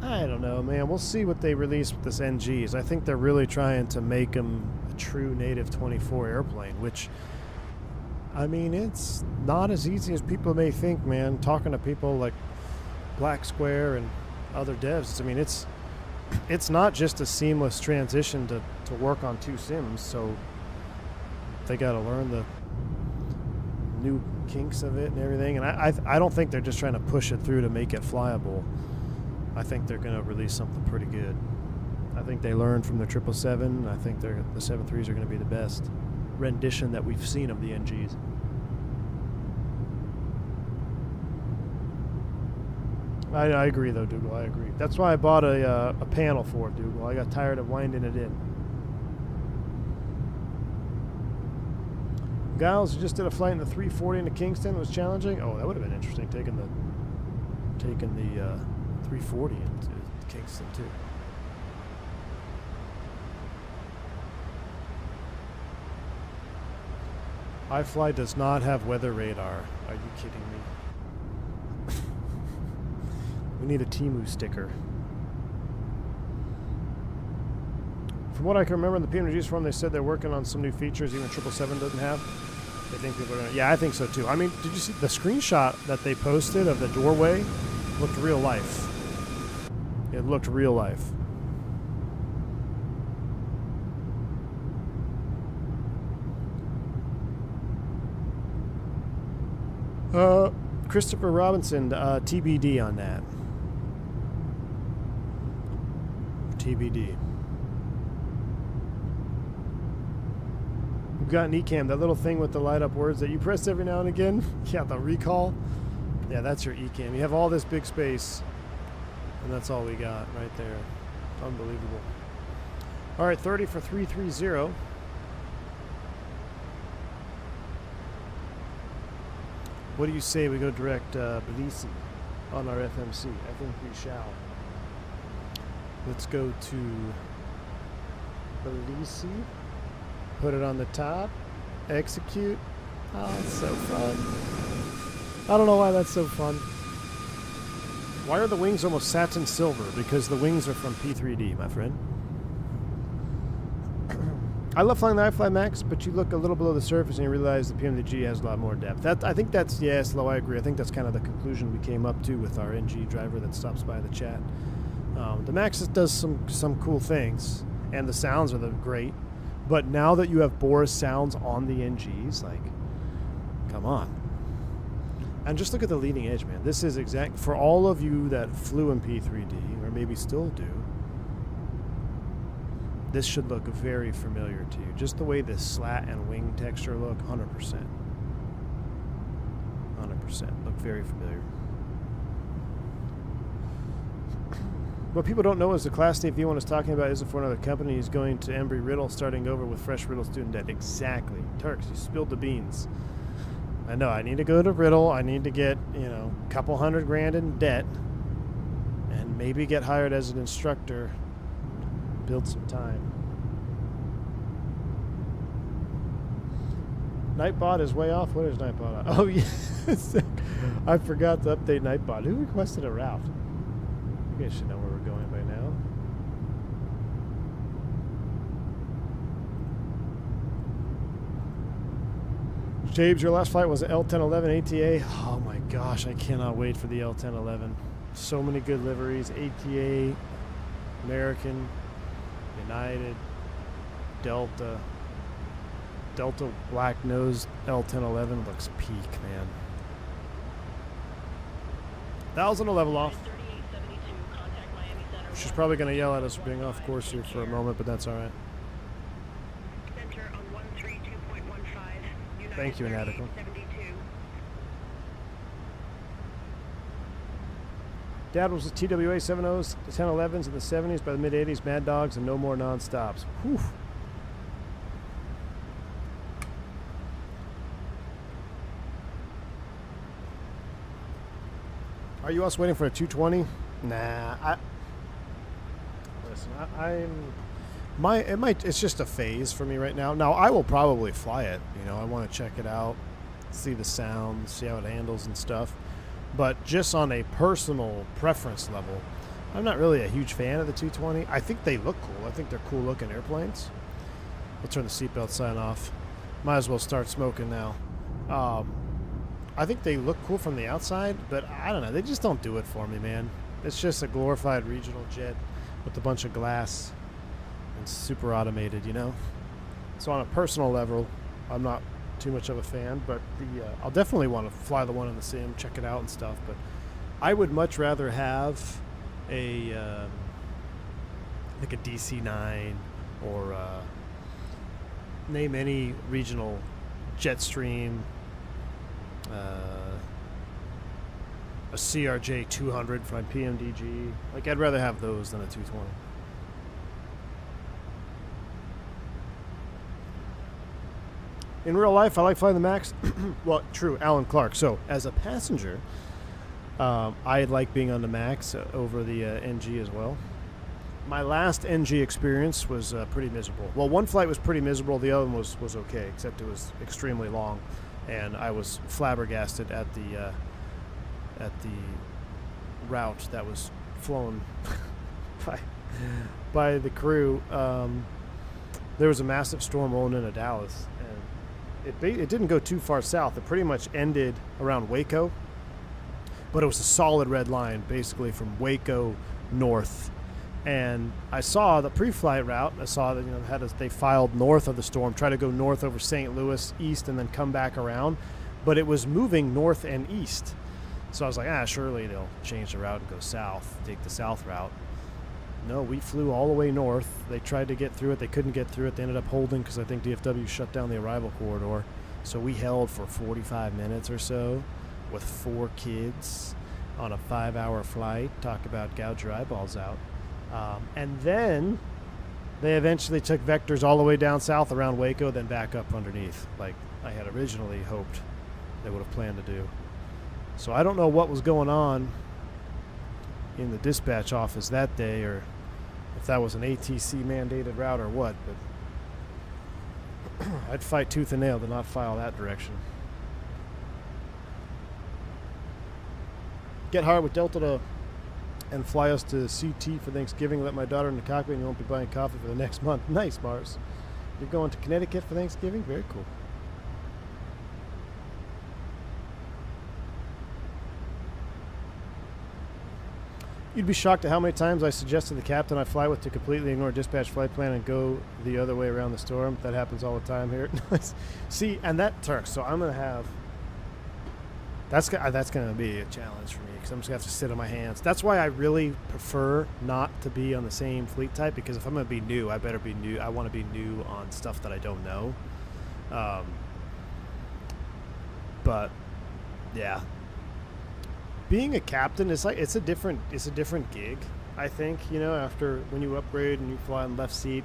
I don't know, man. We'll see what they release with this NGs. I think they're really trying to make them a true native 24 airplane, which, I mean, it's not as easy as people may think, man. Talking to people like Black Square and other devs, I mean, it's not just a seamless transition to work on two sims, so they got to learn the new kinks of it and everything. And I don't think they're just trying to push it through to make it flyable. I think they're going to release something pretty good. I think they learned from the 777. I think the 73s are going to be the best rendition that we've seen of the NGs. I agree, though, Dougal. I agree. That's why I bought a panel for it, Dougal. I got tired of winding it in. Giles, you just did a flight in the 340 into Kingston. It was challenging. Oh, that would have been interesting, taking the 340 into Kingston too. ifly does not have weather radar. Are you kidding me? We need a Temu sticker. From what I can remember in the PNG's forum, they said they're working on some new features even 777 doesn't have. They think people are gonna, yeah, I think so too. I mean, did you see the screenshot that they posted of the doorway? Looked real life. It looked real life. Christopher Robinson, TBD on that. TBD. We've got an eCam, that little thing with the light up words that you press every now and again. Yeah, the recall. Yeah, that's your eCam. You have all this big space, and that's all we got right there. Unbelievable. All right, 30 for 330. What do you say we go direct Belize on our FMC? I think we shall. Let's go to Belize. Put it on the top. Execute. Oh, it's so fun. I don't know why that's so fun. Why are the wings almost satin silver? Because the wings are from P3D, my friend. I love flying the ifly Max, but you look a little below the surface and you realize the PMDG has a lot more depth. I think that's, yeah, Slow, I agree. I think that's kind of the conclusion we came up to with our NG driver that stops by the chat. The Max does some cool things, and the sounds are great. But now that you have Boris sounds on the NGs, like, come on. And just look at the leading edge, man. This is exact for all of you that flew in P3D, or maybe still do. This should look very familiar to you. Just the way this slat and wing texture look, 100%. 100%. Look very familiar. What people don't know is the Class D V1 is talking about isn't for another company. He's going to Embry-Riddle, starting over with fresh Riddle student debt. Exactly. Turks, you spilled the beans. I know, I need to go to Riddle. I need to get, you know, a couple $100,000 in debt. And maybe get hired as an instructor. Build some time. Nightbot is way off. What is Nightbot? Oh, yes. I forgot to update Nightbot. Who requested a route? You guys should know where we're going by now. James, your last flight was an L1011 ATA. Oh my gosh, I cannot wait for the L1011. So many good liveries. ATA, American, United, Delta. Delta black nose L1011 looks peak, man. 1,000 to level off. She's probably going to yell at us for being off course here for a moment, but that's all right. Thank you, Inatical. Dad was a TWA 70s, the 1011s in the 70s, by the mid-80s, Mad Dogs, and no more non-stops. Whew. Are you also waiting for a 220? Nah, listen, it's just a phase for me right now. Now, I will probably fly it. You know, I want to check it out, see the sound, see how it handles and stuff. But just on a personal preference level, I'm not really a huge fan of the 220. I think they look cool. I think they're cool looking airplanes. We'll turn the seatbelt sign off. Might as well start smoking now. I think they look cool from the outside, but I don't know. They just don't do it for me, man. It's just a glorified regional jet with a bunch of glass and super automated, you know? So on a personal level, I'm not too much of a fan, but I'll definitely want to fly the one in the sim, check it out and stuff, but I would much rather have a like a DC-9 or name any regional Jetstream, a CRJ 200 from PMDG. Like, I'd rather have those than a 220. In real life, I like flying the Max. Well, true, Alan Clark. So, as a passenger, I like being on the Max over the NG as well. My last NG experience was pretty miserable. Well, one flight was pretty miserable. The other one was okay, except it was extremely long, and I was flabbergasted at the route that was flown by the crew. There was a massive storm rolling into Dallas, and it didn't go too far south. It pretty much ended around Waco, but it was a solid red line, basically from Waco north. And I saw the pre-flight route. I saw that they filed north of the storm, try to go north over St. Louis east, and then come back around. But it was moving north and east. So I was like, surely they'll change the route and go south, take the south route. No, we flew all the way north. They tried to get through it. They couldn't get through it. They ended up holding because I think DFW shut down the arrival corridor. So we held for 45 minutes or so with 4 kids on a 5-hour flight. Talk about gouge your eyeballs out. And then they eventually took vectors all the way down south around Waco, then back up underneath, like I had originally hoped they would have planned to do. So I don't know what was going on in the dispatch office that day, or if that was an ATC mandated route or what, but I'd fight tooth and nail to not file that direction. Get hard with Delta and fly us to CT for Thanksgiving. Let my daughter in the cockpit, and you won't be buying coffee for the next month. Nice, Mars. You're going to Connecticut for Thanksgiving? Very cool. You'd be shocked at how many times I suggested the captain I fly with to completely ignore dispatch flight plan and go the other way around the storm. That happens all the time here. See, and that Turk. So I'm going to have... That's going to be a challenge for me because I'm just going to have to sit on my hands. That's why I really prefer not to be on the same fleet type, because if I'm going to be new, I better be new. I want to be new on stuff that I don't know. But yeah, being a captain is like it's a different gig. I think, after when you upgrade and you fly in left seat,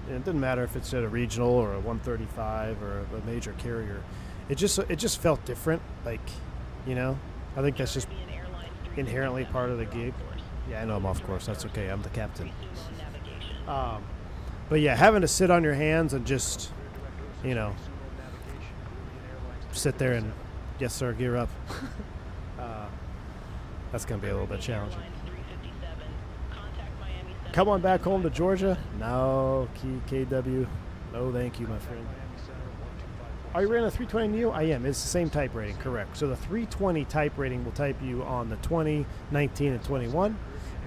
and it doesn't matter if it's at a regional or a 135 or a major carrier. It just felt different, like, I think that's just inherently part of the gig. Yeah, I know I'm off course. That's okay. I'm the captain. But yeah, having to sit on your hands and just, sit there and, yes, sir, gear up. That's going to be a little bit challenging. Come on back home to Georgia. No, KW. No, thank you, my friend. Are you running a 320 Neo? I am. It's the same type rating, correct. So the 320 type rating will type you on the 20, 19, and 21.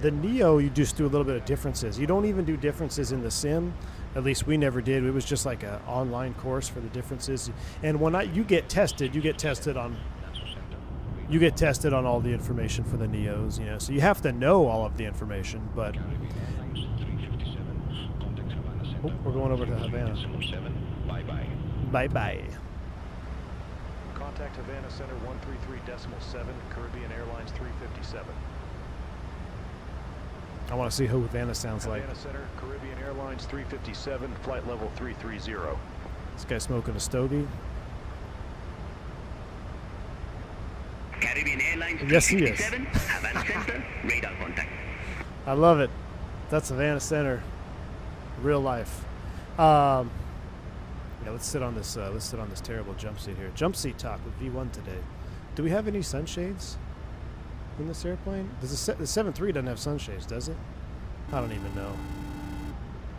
The Neo, you just do a little bit of differences. You don't even do differences in the sim. At least we never did. It was just like an online course for the differences. And when you get tested on all the information for the Neos. So you have to know all of the information. But we're going over to Havana. Bye-bye. Contact Havana Center 133.7, Caribbean Airlines 357. I want to see who Havana sounds like. Havana Center, Caribbean Airlines 357, flight level 330. This guy smoking a stogie. Caribbean Airlines 357, yes, he is. Havana Center, radar contact. I love it. That's Havana Center, real life. Yeah, let's sit on this terrible jump seat here. Jump seat talk with V1 today. Do we have any sunshades in this airplane? The 7.3 doesn't have sunshades, does it? I don't even know.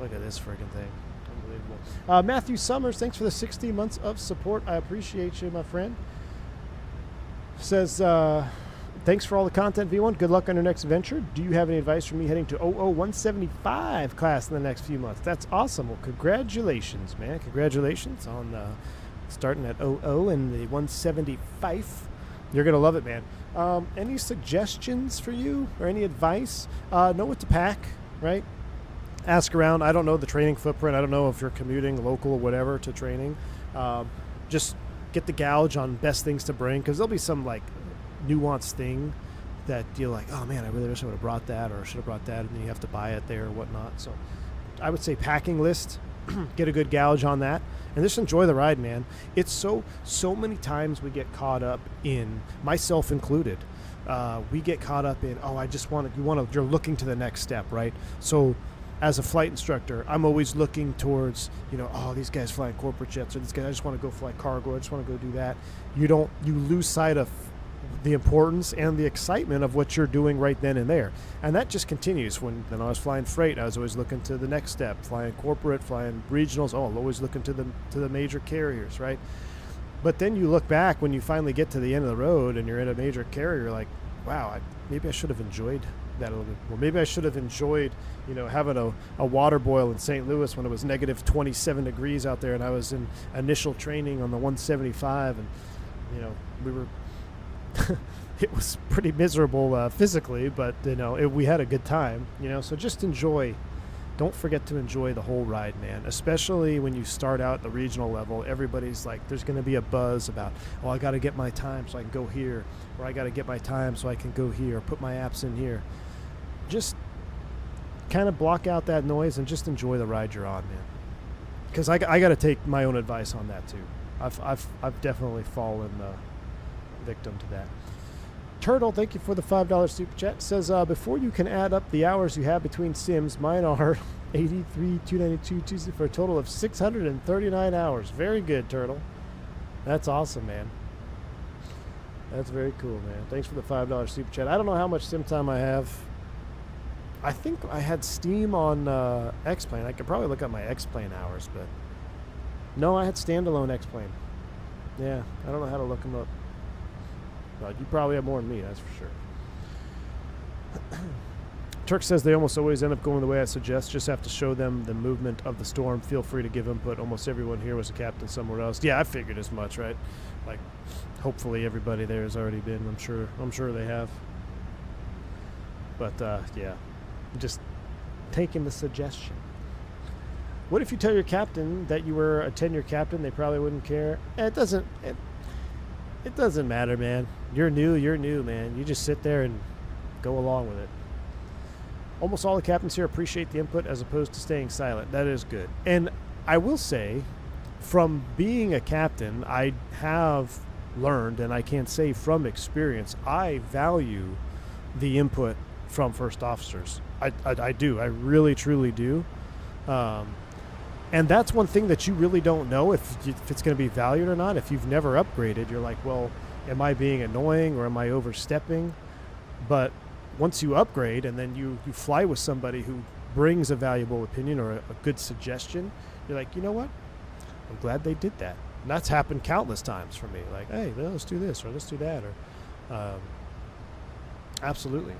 Look at this friggin' thing. Unbelievable. Matthew Summers, thanks for the 60 months of support. I appreciate you, my friend. Says, thanks for all the content, V1. Good luck on your next venture. Do you have any advice for me heading to 175 class in the next few months? That's awesome. Well, congratulations, man. Congratulations on starting at 00 and the 175. You're going to love it, man. Any suggestions for you or any advice? Know what to pack, right? ask around. I don't know the training footprint. I don't know if you're commuting local or whatever to training. Just get the gauge on best things to bring, because there'll be some like nuanced thing that you're like, oh man, I really wish I would have brought that, or should have brought that, and then you have to buy it there or whatnot. So I would say packing list, get a good gauge on that, and just enjoy the ride, man. It's so many times we get caught up in, myself included, we get caught up in, oh, I just want to, you're looking to the next step, right? So as a flight instructor, I'm always looking towards, oh, these guys flying corporate jets, or this guy, I just want to go fly cargo, I just want to go do that. You lose sight of the importance and the excitement of what you're doing right then and there. And that just continues. When I was flying freight, I was always looking to the next step, flying corporate, flying regionals, I'm always looking to the major carriers, right? But then you look back when you finally get to the end of the road and you're in a major carrier, you're like, wow, maybe I should have enjoyed that a little bit more. Maybe I should have enjoyed, having a water boil in St. Louis when it was negative 27 degrees out there, and I was in initial training on the 175, and we were it was pretty miserable physically, but we had a good time. So just enjoy. Don't forget to enjoy the whole ride, man. Especially when you start out at the regional level, everybody's like, there's going to be a buzz about, oh, I got to get my time so I can go here, or I got to get my time so I can go here, or put my apps in here. Just kind of block out that noise and just enjoy the ride you're on, man. Because I got to take my own advice on that too. I've definitely fallen victim to that. Turtle, thank you for the $5 super chat. Says, before you can add up the hours you have between sims, mine are 83, 292, Tuesday, for a total of 639 hours. Very good, Turtle. That's awesome, man. That's very cool, man. Thanks for the $5 super chat. I don't know how much sim time I have. I think I had Steam on X-Plane. I could probably look up my X-Plane hours, but no, I had standalone X-Plane. Yeah, I don't know how to look them up. But you probably have more than me, that's for sure. Turk says they almost always end up going the way I suggest. Just have to show them the movement of the storm. Feel free to give input. Almost everyone here was a captain somewhere else. Yeah, I figured as much, right? Like, hopefully everybody there has already been. I'm sure they have. But yeah, just taking the suggestion. What if you tell your captain that you were a 10-year captain? They probably wouldn't care. It doesn't matter, man. You're new, man. You just sit there and go along with it. Almost all the captains here appreciate the input as opposed to staying silent. That is good. And I will say, from being a captain, I have learned, and I can say from experience, I value the input from first officers. I do. I really, truly do. And that's one thing that you really don't know if it's going to be valued or not. If you've never upgraded, you're like, well, am I being annoying or am I overstepping? But once you upgrade and then you fly with somebody who brings a valuable opinion or a good suggestion, you're like, you know what? I'm glad they did that. And that's happened countless times for me. Like, hey, well, let's do this or let's do that. Or absolutely.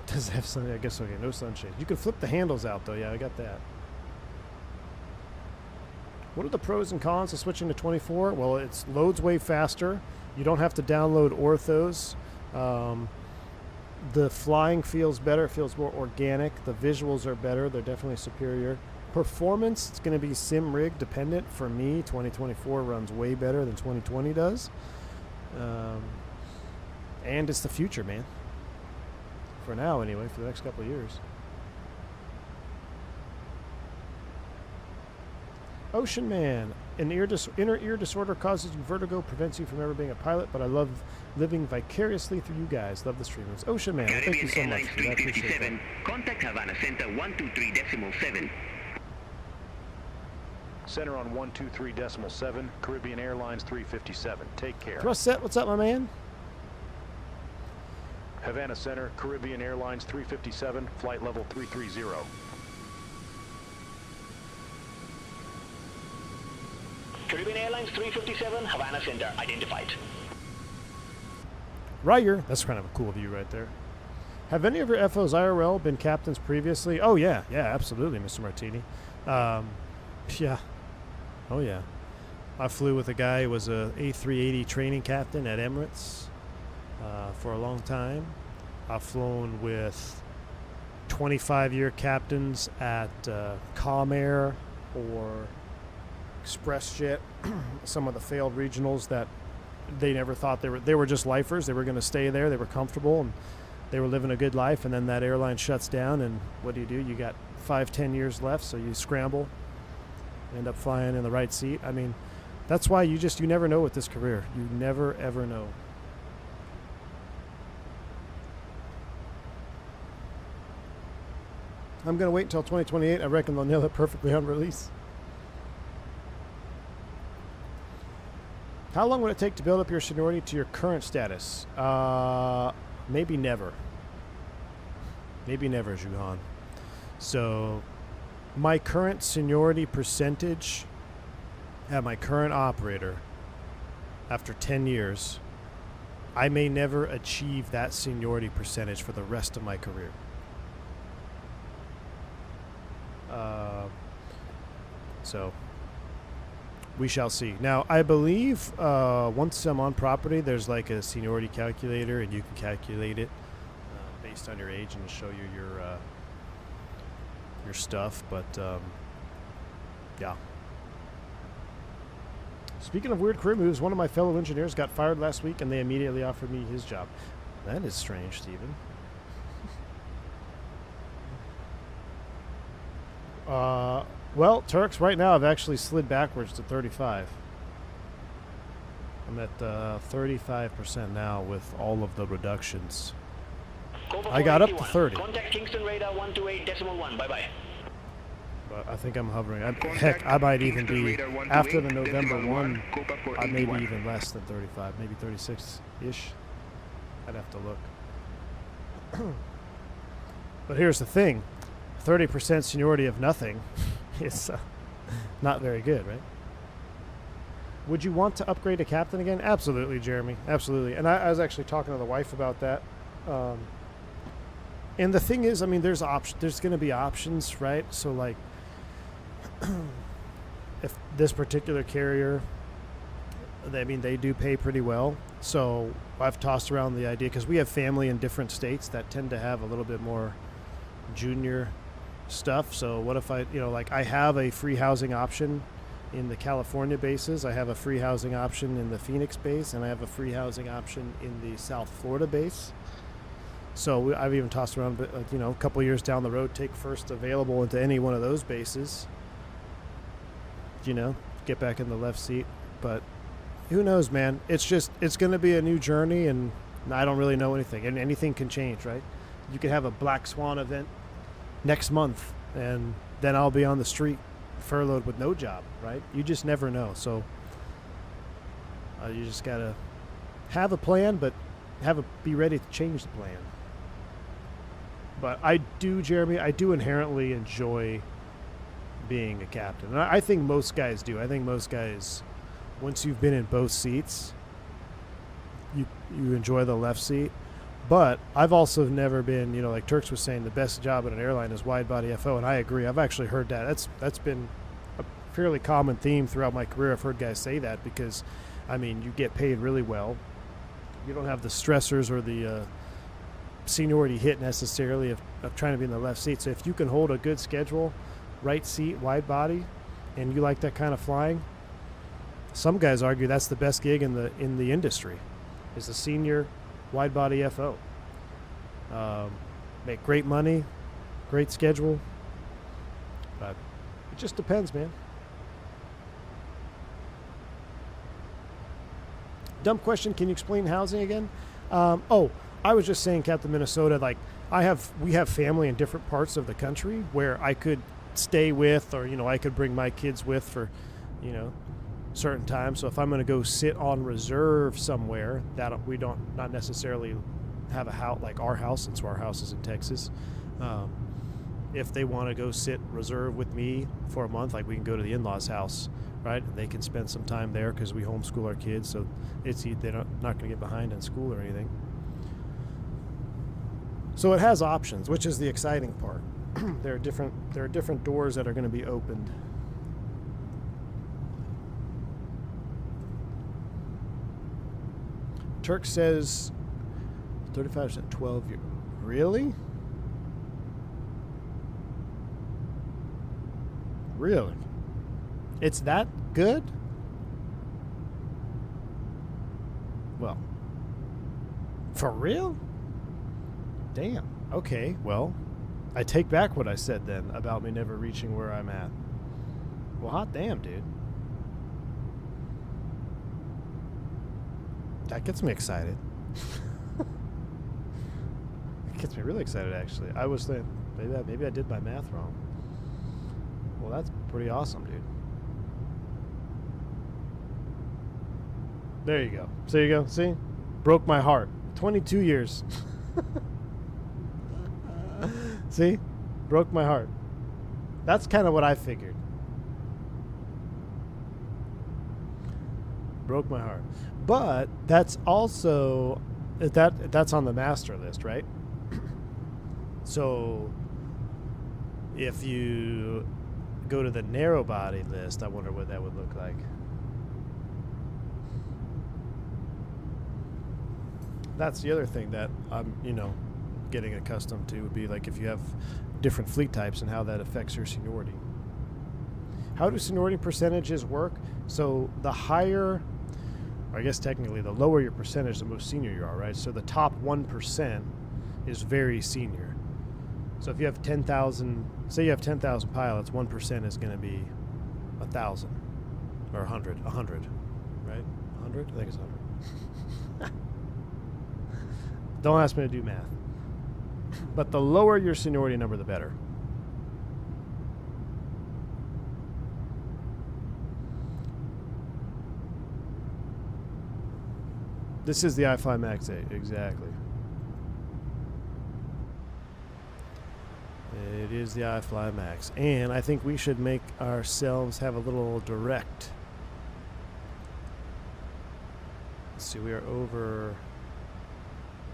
Does it have sunshade? I guess, okay, no sunshade. You can flip the handles out, though. Yeah, I got that. What are the pros and cons of switching to 24? Well, it loads way faster. You don't have to download orthos. The flying feels better. It feels more organic. The visuals are better. They're definitely superior. Performance, it's going to be sim rig dependent. For me, 2024 runs way better than 2020 does. And it's the future, man. For now, anyway, for the next couple of years. Ocean Man. Inner ear disorder causes you vertigo, prevents you from ever being a pilot, but I love living vicariously through you guys. Love the streamers. Ocean Man, well, thank you so much. I appreciate that. Contact Havana Center 123.7. Center on 123.7, Caribbean Airlines 357. Take care. Thrust set, what's up, my man? Havana Center, Caribbean Airlines 357, flight level 330. Caribbean Airlines 357, Havana Center, identified. Ryer, that's kind of a cool view right there. Have any of your FOs IRL been captains previously? Oh, yeah, absolutely, Mr. Martini. Yeah. Oh, yeah. I flew with a guy who was a A380 training captain at Emirates. for a long time. I've flown with 25-year captains at Comair or ExpressJet, some of the failed regionals that they never thought they were just lifers. They were going to stay there. They were comfortable and they were living a good life. And then that airline shuts down, and what do? You got 5-10 years left, so you scramble, end up flying in the right seat. I mean, that's why you never know with this career. You never ever know. I'm going to wait until 2028. I reckon they'll nail it perfectly on release. How long would it take to build up your seniority to your current status? Maybe never. Maybe never, Juhan. So, my current seniority percentage at my current operator, after 10 years, I may never achieve that seniority percentage for the rest of my career. So we shall see. Now, I believe once I'm on property, there's like a seniority calculator, and you can calculate it based on your age and show you your stuff. But yeah. Speaking of weird career moves, one of my fellow engineers got fired last week, and they immediately offered me his job. That is strange, Steven. Well, Turks, right now I've actually slid backwards to 35. I'm at 35% now with all of the reductions. I got up to 30. Contact Kingston radar 128.1. Bye-bye. But I think I'm hovering. Heck, I might even be, after the November 1, I may be even less than 35, maybe 36-ish. I'd have to look. But here's the thing. 30% seniority of nothing is not very good, right? Would you want to upgrade to captain again? Absolutely, Jeremy. Absolutely. And I was actually talking to the wife about that. And the thing is, I mean, there's going to be options, right? So, like, if this particular carrier, I mean, they do pay pretty well. So I've tossed around the idea, because we have family in different states that tend to have a little bit more junior stuff. So what if I have a free housing option in the California bases, I have a free housing option in the Phoenix base, and I have a free housing option in the South Florida base. So I've even tossed around, a couple years down the road, take first available into any one of those bases, get back in the left seat. But who knows, man? It's going to be a new journey, and I don't really know anything, and anything can change, right? You could have a Black Swan event next month, and then I'll be on the street furloughed with no job, right? You just never know. So you just gotta have a plan, but be ready to change the plan. But I do, Jeremy, inherently enjoy being a captain, and I think most guys do. I think most guys, once you've been in both seats, you enjoy the left seat. But I've also never been, like Turks was saying, the best job at an airline is wide-body FO, and I agree. I've actually heard that. That's been a fairly common theme throughout my career. I've heard guys say that because, I mean, you get paid really well. You don't have the stressors or the seniority hit necessarily of trying to be in the left seat. So if you can hold a good schedule, right seat, wide body, and you like that kind of flying, some guys argue that's the best gig in the industry, is the senior wide-body FO. Make great money, great schedule, but it just depends, man. Dumb question, can you explain housing again? I was just saying, Captain Minnesota, like, we have family in different parts of the country where I could stay with, or, I could bring my kids with for, certain times. So if I'm going to go sit on reserve somewhere that we not necessarily have a house like our house, since our house is in Texas, if they want to go sit reserve with me for a month, like we can go to the in-laws house, right? They can spend some time there because we homeschool our kids, so they're not going to get behind in school or anything. So it has options, which is the exciting part. There are different doors that are going to be opened. Turk says, 35%, 12 years. Really? Really? It's that good? Well, for real? Damn. Okay, well, I take back what I said then about me never reaching where I'm at. Well, hot damn, dude. That gets me excited. It gets me really excited, actually. I was thinking, maybe I did my math wrong. Well, that's pretty awesome, dude. There you go. So you go. See? Broke my heart. 22 years. See? Broke my heart. That's kind of what I figured. Broke my heart. But that's also that's on the master list, right? So if you go to the narrow body list, I wonder what that would look like. That's the other thing that I'm, getting accustomed to would be like if you have different fleet types and how that affects your seniority. How do seniority percentages work? So the higher, or I guess technically the lower your percentage, the most senior you are, right? So the top 1% is very senior. So if you have 10,000, say you have 10,000 pilots, 1% is going to be 1,000 or 100, right? 100? I think it's 100. Don't ask me to do math. But the lower your seniority number, the better. This is the ifly Max 8, exactly. It is the ifly Max. And I think we should make ourselves have a little direct. Let's see, we are over...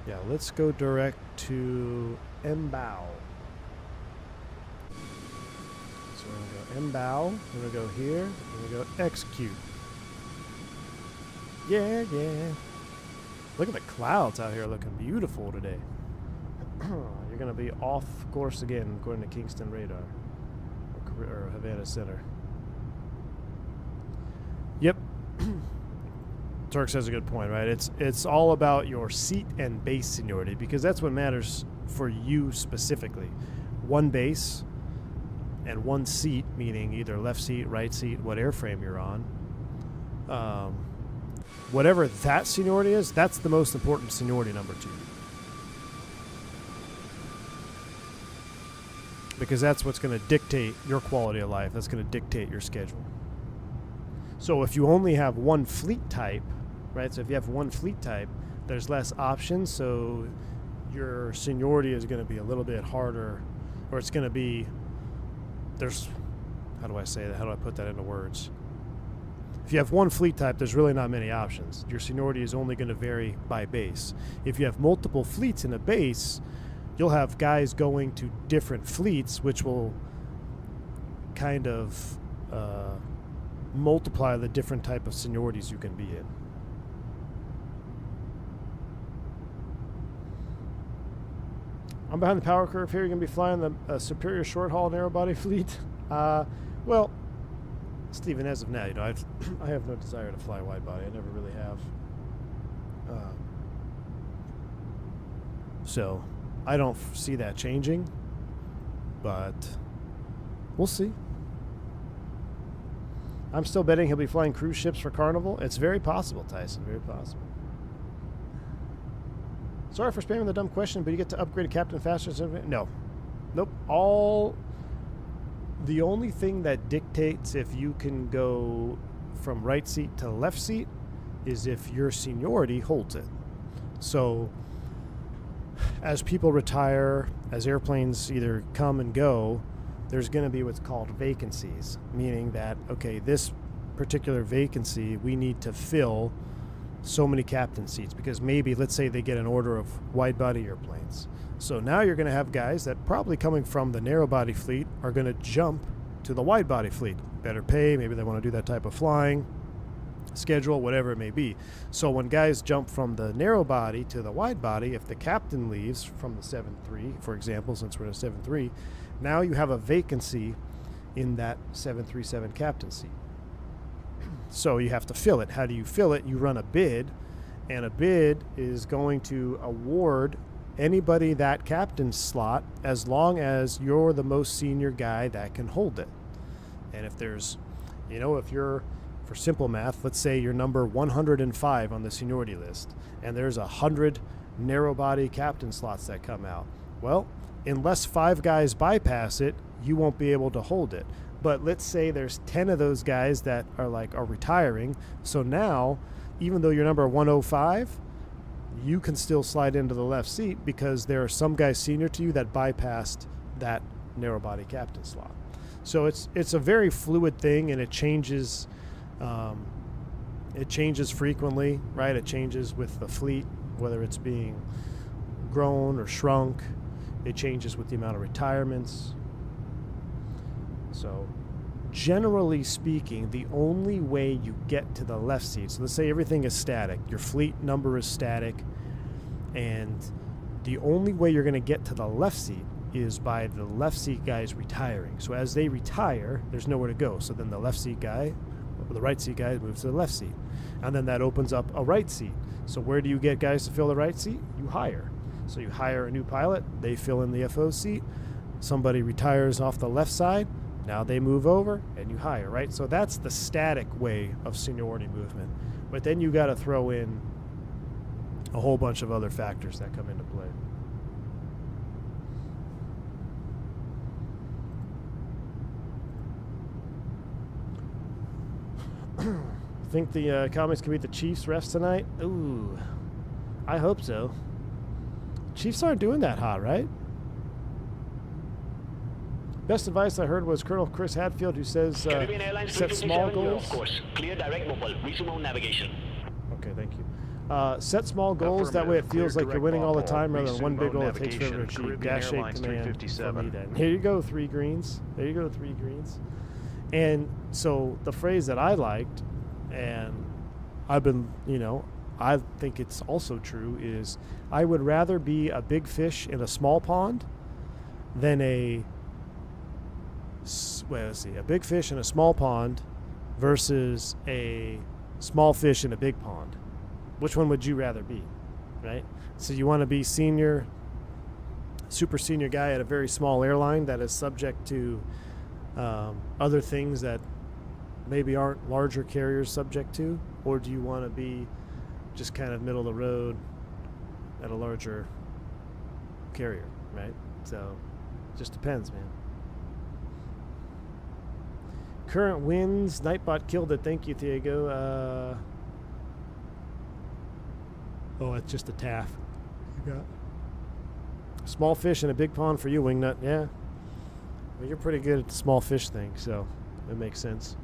Yeah, let's go direct to MBOW. So we're going to go MBOW, we're going to go here, we're going to go execute. Yeah. Look at the clouds out here looking beautiful today. You're going to be off course again, according to Kingston Radar, or Havana Center. Yep. Turk says a good point, right? It's all about your seat and base seniority, because that's what matters for you specifically. One base and one seat, meaning either left seat, right seat, what airframe you're on. Whatever that seniority is, that's the most important seniority number to you. Because that's what's going to dictate your quality of life. That's going to dictate your schedule. So if you only have one fleet type, right? So if you have one fleet type, there's less options. So your seniority is going to be a little bit harder, or it's going to be, how do I say that? How do I put that into words? If you have one fleet type, there's really not many options. Your seniority is only going to vary by base. If you have multiple fleets in a base, you'll have guys going to different fleets, which will kind of multiply the different type of seniorities you can be in. I'm behind the power curve here. You're going to be flying the superior short-haul narrow-body fleet. Well, Stephen, as of now, I have no desire to fly wide-body. I never really have. So I don't see that changing, but we'll see. I'm still betting he'll be flying cruise ships for Carnival. It's very possible, Tyson. Very possible. Sorry for spamming the dumb question, but you get to upgrade a captain faster than everything? No. Nope. The only thing that dictates if you can go from right seat to left seat is if your seniority holds it. So as people retire, as airplanes either come and go, there's going to be what's called vacancies, meaning that, okay, this particular vacancy, we need to fill so many captain seats, because maybe, let's say they get an order of wide-body airplanes. So now you're going to have guys that probably coming from the narrow-body fleet are going to jump to the wide-body fleet. Better pay, maybe they want to do that type of flying. schedule, whatever it may be. So when guys jump from the narrow body to the wide body, if the captain leaves from the 7-3, for example, since we're in a 7-3, now you have a vacancy in that 737 captain seat. So you have to fill it. How do you fill it? You run a bid, and a bid is going to award anybody that captain slot as long as you're the most senior guy that can hold it. And if there's, you know, if you're, for simple math, let's say you're number 105 on the seniority list, and there's 100 narrow body captain slots that come out. Well, unless 5 guys bypass it, you won't be able to hold it. But let's say there's 10 of those guys that are retiring. So now, even though you're number 105, you can still slide into the left seat because there are some guys senior to you that bypassed that narrow body captain slot. So it's a very fluid thing, and it changes. It changes frequently, right? It changes with the fleet, whether it's being grown or shrunk. It changes with the amount of retirements. So generally speaking, the only way you get to the left seat, so let's say everything is static, your fleet number is static, and the only way you're going to get to the left seat is by the left seat guys retiring. So as they retire, there's nowhere to go. So then the left seat guy, or the right seat guy moves to the left seat. And then that opens up a right seat. So where do you get guys to fill the right seat? You hire. So you hire a new pilot, they fill in the FO seat, somebody retires off the left side, now they move over and you hire, right? So that's the static way of seniority movement. But then you got to throw in a whole bunch of other factors that come into play. Think the Comics can beat the Chiefs refs tonight? Ooh, I hope so. Chiefs aren't doing that hot, right? Best advice I heard was Colonel Chris Hadfield, who says Caribbean Airlines set small 357, goals. of course. Clear direct mobile. Resume on navigation. Okay, thank you. Set small goals. That way it feels like you're winning all the time rather than one big goal that takes forever to achieve. Dash 8 command for me then. Here you go, 3 greens. There you go, 3 greens. And so the phrase that I liked, and I've been, I think it's also true, is I would rather be a big fish in a small pond than a big fish in a small pond versus a small fish in a big pond. Which one would you rather be, right? So you want to be senior, super senior guy at a very small airline that is subject to other things that maybe aren't larger carriers subject to, or do you want to be just kind of middle of the road at a larger carrier, right? So it just depends, man. Current wins, Nightbot killed it. Thank you, Diego. It's just a taff. You got small fish in a big pond for you, Wingnut. Yeah. Well, you're pretty good at the small fish thing, so it makes sense.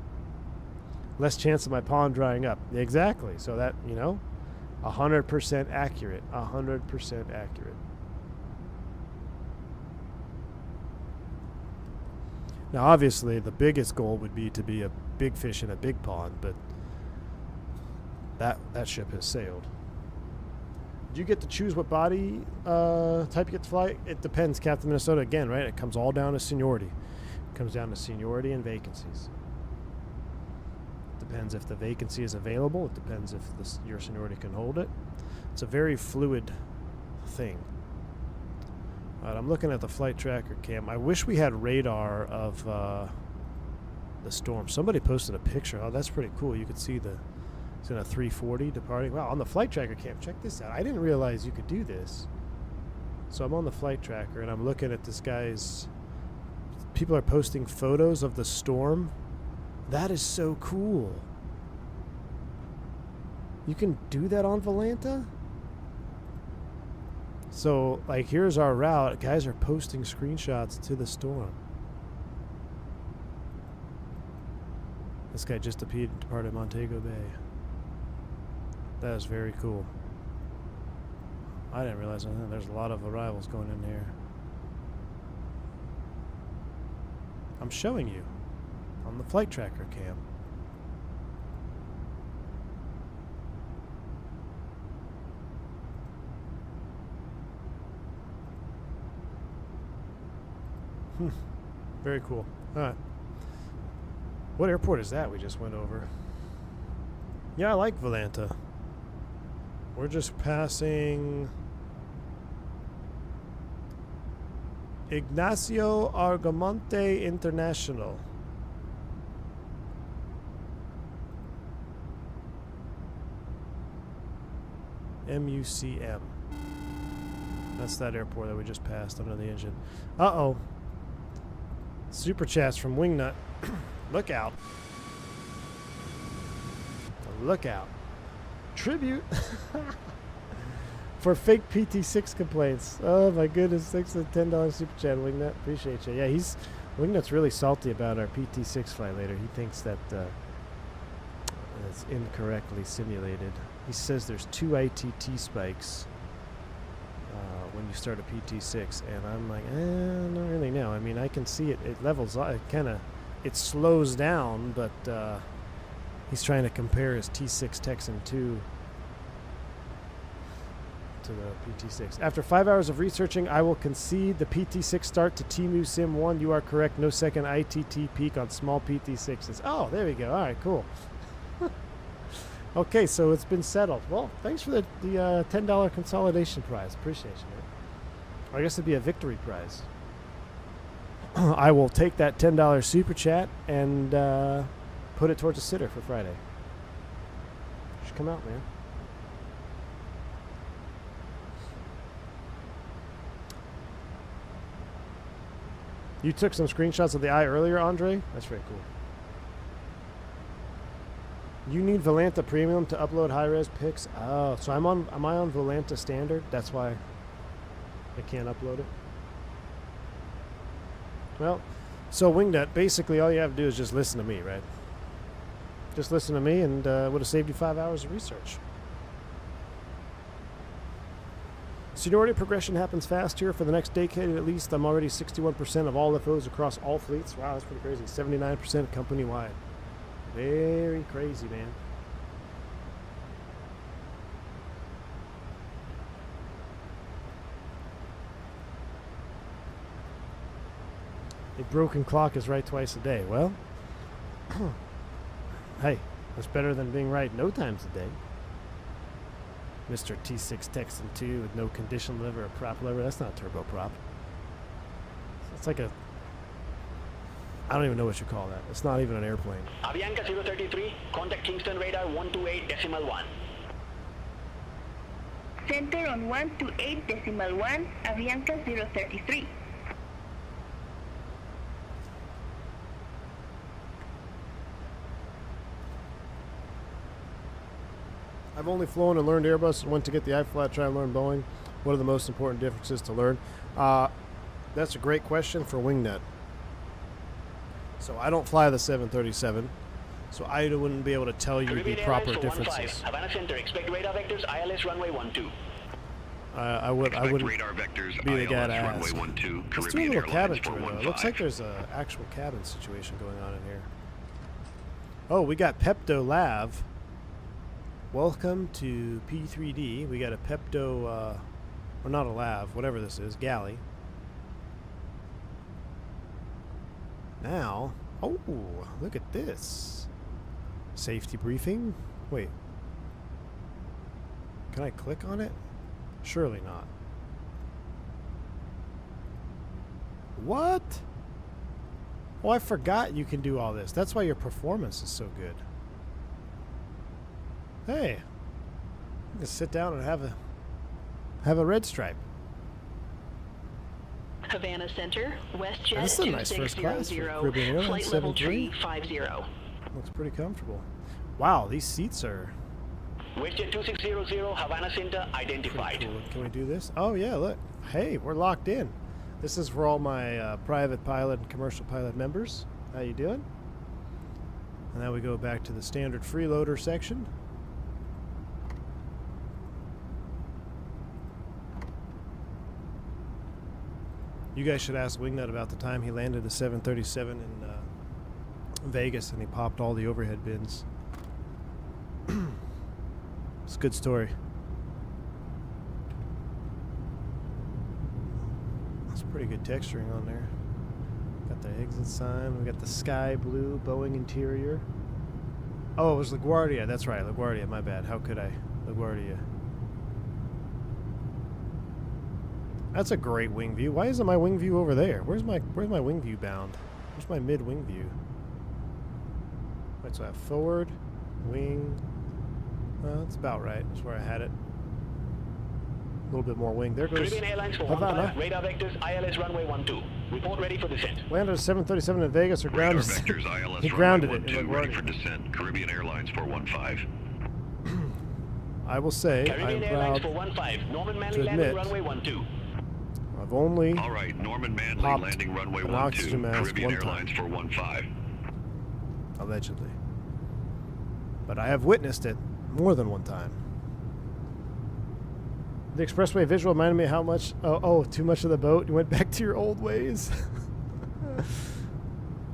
Less chance of my pond drying up. Exactly. So that, 100% accurate. 100% accurate. Now, obviously, the biggest goal would be to be a big fish in a big pond, but that ship has sailed. Do you get to choose what body type you get to fly? It depends, Captain Minnesota. Again, right? It comes all down to seniority. It comes down to seniority and vacancies. It depends if the vacancy is available. It depends if your seniority can hold it. It's a very fluid thing. All right, I'm looking at the flight tracker cam. I wish we had radar of the storm. Somebody posted a picture. Oh, that's pretty cool. You could see it's in a 340 departing. Wow, on the flight tracker cam. Check this out. I didn't realize you could do this. So I'm on the flight tracker, and I'm looking at this guy's... People are posting photos of the storm. That is so cool. You can do that on Volanta? So, here's our route. Guys are posting screenshots to the storm. This guy just departed Montego Bay. That is very cool. I didn't realize that. There's a lot of arrivals going in here. I'm showing you on the flight tracker cam. Very cool. All right. What airport is that we just went over? Yeah, I like Volanta. We're just passing Ignacio Argamonte International. MUCM. That's that airport that we just passed under the engine. Uh-oh. Super chats from Wingnut. Look out. Look out. Tribute for fake PT6 complaints. Oh my goodness. Thanks for the $10 super chat, Wingnut. Appreciate you. Yeah, Wingnut's really salty about our PT6 flight later. He thinks that it's incorrectly simulated. He says there's 2 ITT spikes when you start a PT6, and I'm like, not really no. I mean, I can see it. It levels up. It slows down, but he's trying to compare his T6 Texan 2 to the PT6. After 5 hours of researching, I will concede the PT6 start to Temu Sim 1. You are correct. No second ITT peak on small PT6s. Oh, there we go. All right, cool. Okay, so it's been settled. Well, thanks for the $10 consolidation prize. Appreciate you, man. I guess it'd be a victory prize. I will take that $10 super chat and put it towards a sitter for Friday. You should come out, man. You took some screenshots of the eye earlier, Andre? That's very cool. You need Volanta Premium to upload high-res pics. Oh, so am I on Volanta Standard? That's why I can't upload it. Well, so Wingnut, basically all you have to do is just listen to me, right? Just listen to me, and would have saved you 5 hours of research. Seniority progression happens fast here. For the next decade at least, I'm already 61% of all FOs across all fleets. Wow, that's pretty crazy. 79% company-wide. Very crazy, man. A broken clock is right twice a day. Well, hey, that's better than being right no times a day. Mr. T6 Texan 2 with no condition lever or prop lever. That's not turbo prop. It's like a... I don't even know what you call that. It's not even an airplane. Avianca 033, contact Kingston radar 128.1. Center on 128.1, Avianca 033. I've only flown and learned Airbus and went to get the ifly, try and learn Boeing. What are the most important differences to learn? That's a great question for Wingnut. So I don't fly the 737, so I wouldn't be able to tell you the proper differences. Havana Center, expect radar vectors, ILS runway 12. I wouldn't radar vectors, be the guy to runway ask. 12, Let's do a Caribbean little cabin Airlines tour, though. 415. It looks like there's an actual cabin situation going on in here. Oh, we got Pepto Lav. Welcome to P3D. We got a Pepto, or not a Lav, whatever this is, galley. Now, oh, look at this. Safety briefing. Wait. Can I click on it? Surely not. What? Oh, I forgot you can do all this. That's why your performance is so good. Hey, you can sit down and have a red stripe. Havana Center, WestJet This is a nice first class for 2600, Caribbean Airlines, flight level 73. 350. Looks pretty comfortable. Wow, these seats are WestJet 2600, Havana Center identified. pretty cool. Can we do this? Oh yeah, look. Hey, we're locked in. This is for all my private pilot and commercial pilot members. How you doing? And now we go back to the standard freeloader section. You guys should ask Wingnut about the time he landed the 737 in Vegas and he popped all the overhead bins. It's a good story. That's pretty good texturing on there. the exit sign. We got the sky blue Boeing interior. Oh, it was LaGuardia. That's right, LaGuardia. My bad. How could I? LaGuardia. That's a great wing view. Why isn't my wing view over there? Where's my wing view bound? Where's my mid wing view? Wait, so I have forward, wing. That's about right. That's where I had it. A little bit more wing. There goes Caribbean Airlines for Havana. 15, radar vectors, ILS runway 12. Report ready for descent. Landed a 737 in Vegas or grounded. Vectors ILS He grounded it runway in 12, ready LaGuardia. for descent. Caribbean Airlines 415. I will say Caribbean I'm Airlines proud for 15, Norman Manley to landing admit runway 12. I've only All right, Norman Manley popped landing runway an 12. oxygen mask Caribbean one time. Airlines 415. allegedly. But I have witnessed it more than one time. The expressway visual reminded me how much... Oh, too much of the boat? You went back to your old ways?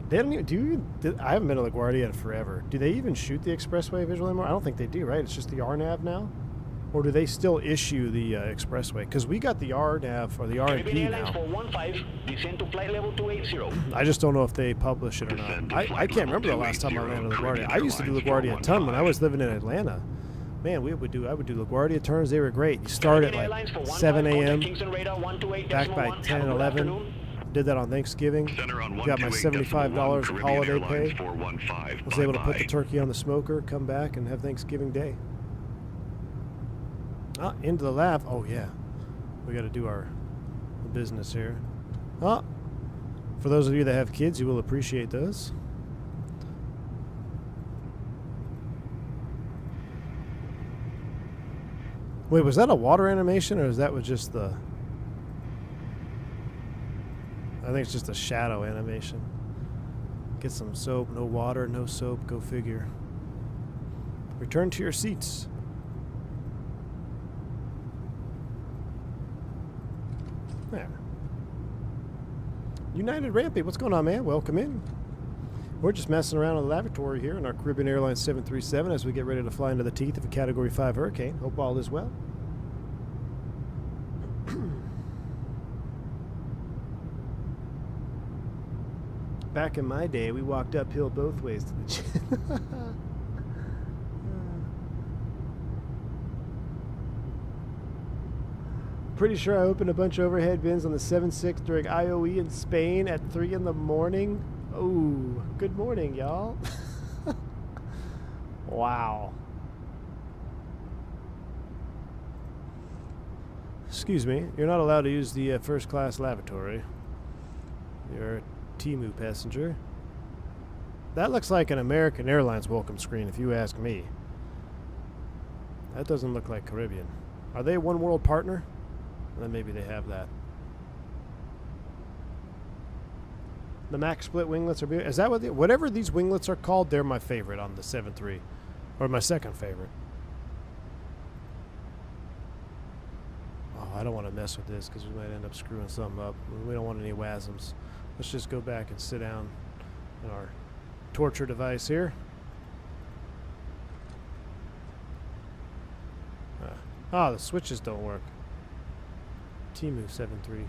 They don't even... I haven't been to LaGuardia in forever. Do they even shoot the expressway visual anymore? I don't think they do, right? It's just the RNAV now? Or do they still issue the expressway? Because we got the RNAV or the RNP now. 415, descend to flight level 280. I just don't know if they publish it or Descend not. to I flight can't remember the level last time I landed 280, LaGuardia. I used to do Caribbean LaGuardia a ton when I 415. was living in Atlanta. Man, I would do LaGuardia turns. They were great. You start at Caribbean like Airlines for 7 15, a.m. contact Kingston radar 128.1. back by Have 10, a good 11. afternoon. Did that on Thanksgiving. Center on Got my 128.1, $75 of Caribbean holiday Airlines pay. 415. Was able to put the Bye-bye. turkey on the smoker, come back, and have Thanksgiving Day. Ah, into the lab. Oh, yeah. We got to do our business here. Ah, for those of you that have kids, you will appreciate those. Wait, was that a water animation, or is that was just the... I think it's just a shadow animation. Get some soap, no water, no soap, go figure. Return to your seats. There. United Rampy, what's going on, man? Welcome in. We're just messing around in the laboratory here in our Caribbean Airlines 737 as we get ready to fly into the teeth of a Category 5 hurricane. Hope all is well. Back in my day, we walked uphill both ways to the gym. Pretty sure I opened a bunch of overhead bins on the 7.6 during IOE in Spain at 3 in the morning. Oh, good morning, y'all. Wow. Excuse me, you're not allowed to use the first class lavatory. You're a Temu passenger. That looks like an American Airlines welcome screen, if you ask me. That doesn't look like Caribbean. Are they a One World partner? Then maybe they have that. The Max split winglets are beautiful. Is that what whatever these winglets are called? They're my favorite on the 7.3, or my second favorite. Oh, I don't want to mess with this because we might end up screwing something up. We don't want any WASMs. Let's just go back and sit down in our torture device here. The switches don't work. Temu 7.3.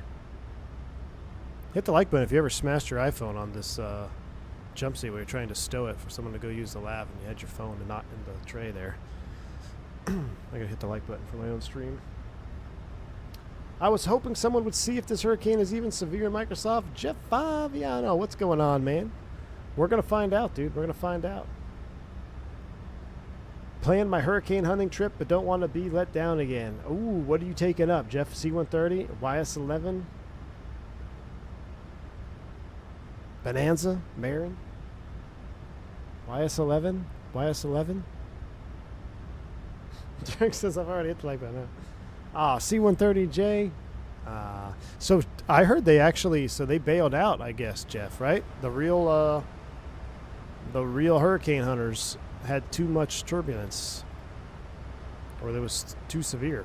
Hit the like button if you ever smashed your iPhone on this jump seat where you're trying to stow it for someone to go use the lab and you had your phone and not in the tray there. I gotta hit the like button for my own stream. I was hoping someone would see if this hurricane is even severe in Microsoft. Jeff Faviano, what's going on, man? We're gonna find out, dude. We're gonna find out. Planned my hurricane hunting trip, but don't want to be let down again. Ooh, what are you taking up, Jeff? C-130, YS-11, Bonanza, Marin, YS-11, YS-11. Derek says I've already hit the like button. C-130J. So I heard they actually, so they bailed out, I guess, Jeff, right? The real hurricane hunters had too much turbulence, or it was too severe.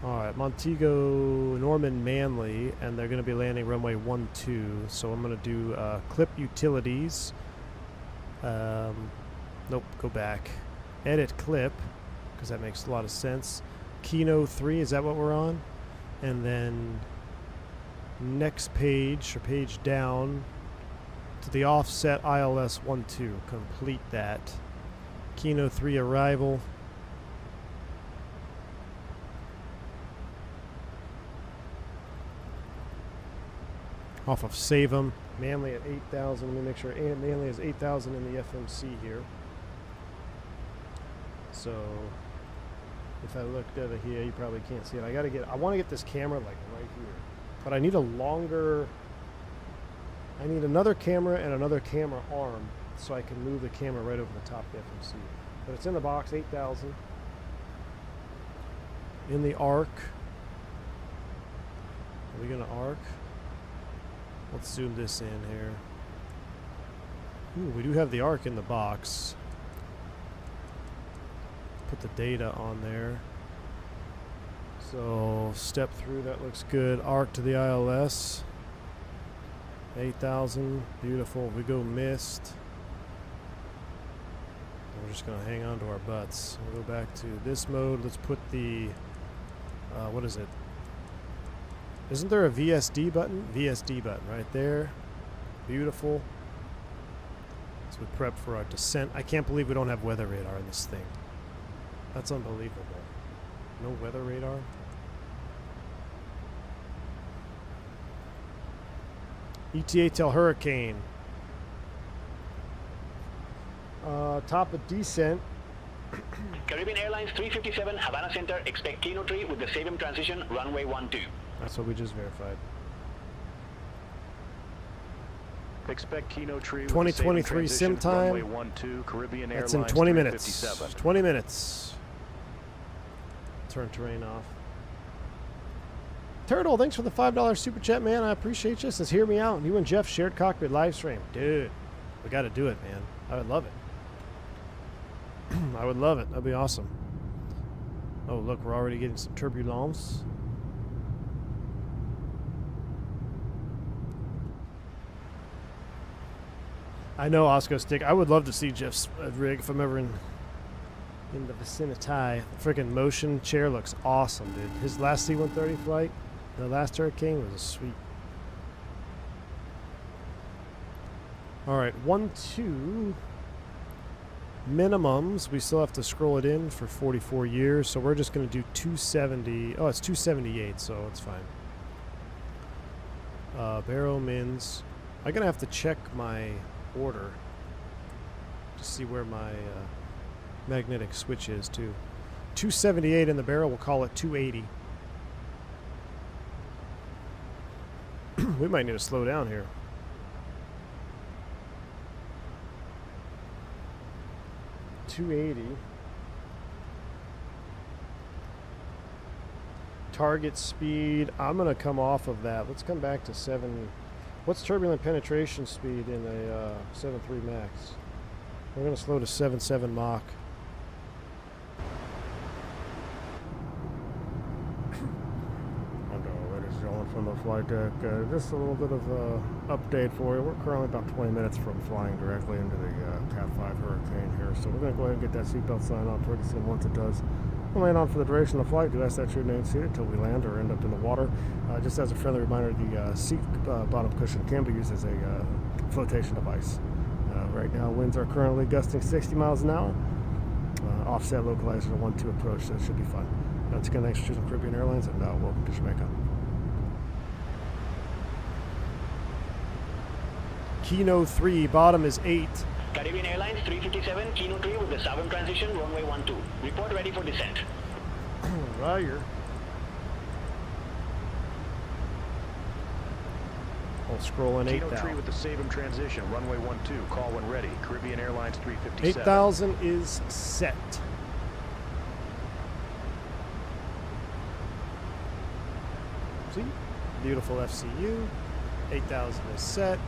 All right, Montego, Norman Manley, and they're going to be landing runway 12. So I'm going to do clip utilities. Nope, go back. Edit clip, because that makes a lot of sense. Kino 3, is that what we're on? And then next page, or page down, to the offset ILS 12. Complete that. Kino 3 arrival. Off of Save 'em. Manly at 8,000. Let me make sure Manly has 8,000 in the FMC here. So if I looked over here, you probably can't see it. I want to get this camera like right here. But I need a longer, I need another camera and another camera arm so I can move the camera right over the top of the FMC. But it's in the box, 8,000. In the arc. Are we going to arc? Let's zoom this in here. Ooh, we do have the arc in the box. Put the data on there. So step through, that looks good. Arc to the ILS. 8,000, beautiful. We go missed. We're just gonna hang on to our butts. We'll go back to this mode. Let's put the, what is it? Isn't there a VSD button? VSD button right there. Beautiful. So we prep for our descent. I can't believe we don't have weather radar in this thing. That's unbelievable. No weather radar. ETA till hurricane. Top of descent. Caribbean Airlines 357 Havana Center, expect Kino 3 with the Save 'em transition, runway 12. That's what we just verified. Expect Kino Tree with 2023 the sim transition, time. runway 12, Caribbean That's Airlines in 20 minutes. 357. 20 minutes. Turn terrain off. Turtle, thanks for the $5 super chat, man. I appreciate you. Says, hear me out. You and Jeff shared cockpit live stream. Dude, we got to do it, man. I would love it. I would love it. That'd be awesome. Oh, look, we're already getting some turbulence. I know, Osco Stick. I would love to see Jeff's rig if I'm ever in the vicinity. Freaking motion chair looks awesome, dude. His last C-130 flight, the last Hurricane, was a sweet. All right, 1-2 minimums. We still have to scroll it in for 44 years, so we're just going to do 270. Oh, it's 278, so it's fine. Barrow mins. I'm going to have to check my order to see where my magnetic switch is too. 278 in the barrel, we'll call it 280. We might need to slow down here. $280. Target speed, I'm gonna come off of that. Let's come back to 7. What's turbulent penetration speed in a 7.3 max? We're gonna slow to 7.7 Mach. From the flight deck. Just a little bit of update for you. We're currently about 20 minutes from flying directly into the Cat 5 hurricane here, so we're going to go ahead and get that seatbelt sign on towards the once it does. We'll land on for the duration of the flight. Do ask that you remain seated until we land or end up in the water. Just as a friendly reminder, the seat bottom cushion can be used as a flotation device. Right now, winds are currently gusting 60 miles an hour. Offset localizer 1-2 approach, so it should be fun. Once again, thanks for choosing Caribbean Airlines, and welcome to Jamaica. Kino 3, bottom is 8. Caribbean Airlines 357 Kino 3 with the Save 'em transition, runway 12. Report ready for descent. Roger. I'll scroll in 8,000. Kino 3 with the Save 'em transition, runway 12, call when ready. Caribbean Airlines 357. 8,000 is set. See? Beautiful FCU. 8,000 is set.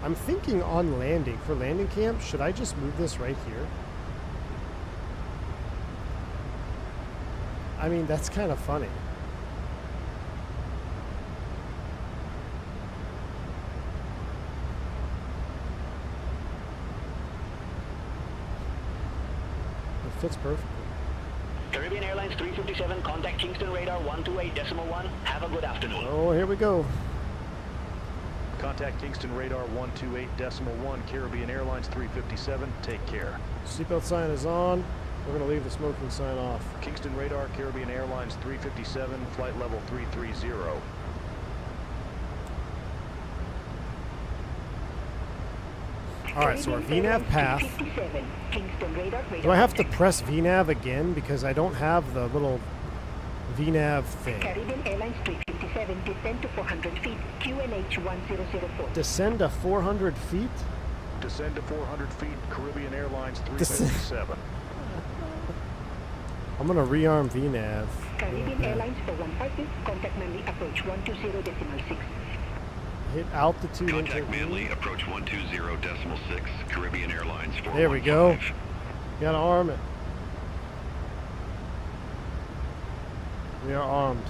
I'm thinking on landing, for landing camp, should I just move this right here? I mean, that's kind of funny. It fits perfectly. Caribbean Airlines 357, contact Kingston radar 128.1. Have a good afternoon. Oh, here we go. Contact Kingston radar 128.1, Caribbean Airlines 357. Take care. Seatbelt sign is on. We're going to leave the smoking sign off. Kingston radar, Caribbean Airlines 357, flight level 330. All right, so our VNAV path. Do I have to press VNAV again because I don't have the little VNAV thing? Caribbean Airlines 357, descend to 400 feet, QNH 1004. Descend to 400 feet? Descend to 400 feet, Caribbean Airlines 357. I'm going to rearm VNAV. Caribbean Airlines 415, contact Manly approach 120.6. Hit altitude. Contact Manly, approach 120.6, Caribbean Airlines 415. There we go. Gotta arm it. We are armed.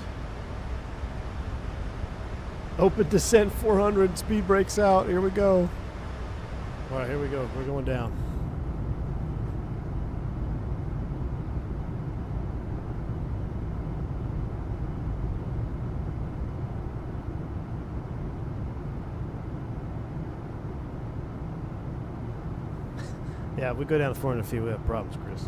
Open descent 400, speed brakes out. Here we go. All right, here we go. We're going down. Yeah, if we go down to 400 feet, we have problems, Chris.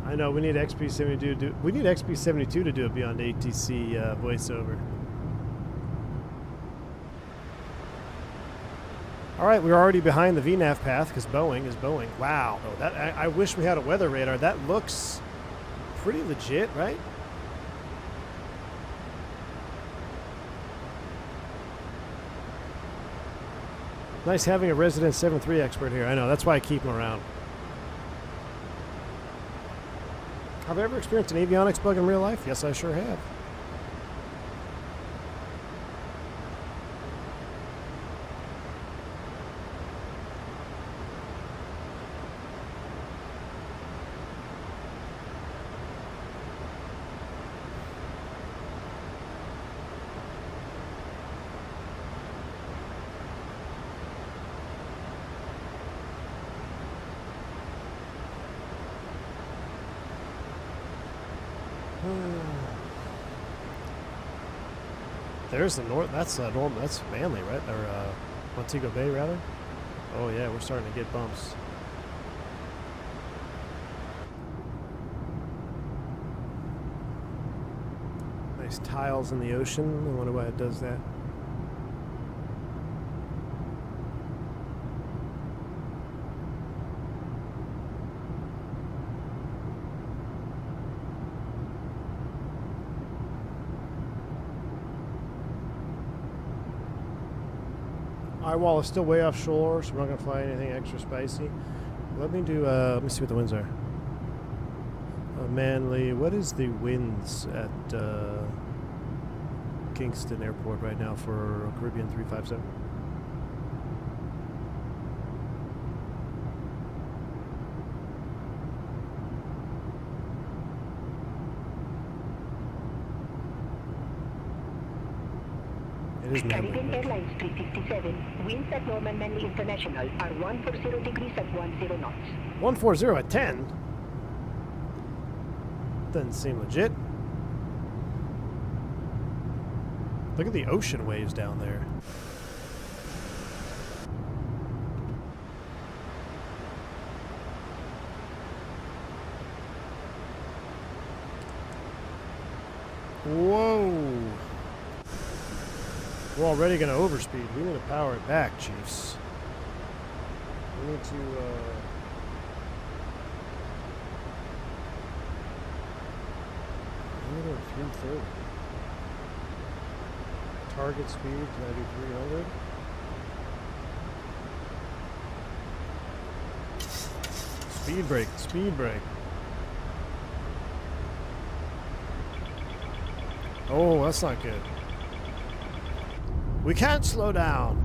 I know we need XP72 to do. We need XP72 to do a beyond ATC voiceover. All right, we're already behind the VNAV path because Boeing is Boeing. Wow, oh, that I wish we had a weather radar. That looks pretty legit, right? Nice having a resident 7.3 expert here. I know, that's why I keep him around. Have I ever experienced an avionics bug in real life? Yes, I sure have. There's the north. That's normal. That's Manly, right? Or Montego Bay, rather. Oh yeah, we're starting to get bumps. Nice tiles in the ocean. I wonder why it does that. Eyewall is still way offshore, so we're not going to fly anything extra spicy. Let me do, let me see what the winds are. Manly, what is the winds at Kingston Airport right now for Caribbean 357? Caribbean Airlines 357, winds at Norman Manley International are 140 degrees at 10 knots. 140 at 10? Doesn't seem legit. Look at the ocean waves down there. Whoa. We're already going to overspeed. We need to power it back, Chiefs. We need to, 330. Target speed, can I do 300? Speed brake, speed brake. Oh, that's not good. We can't slow down.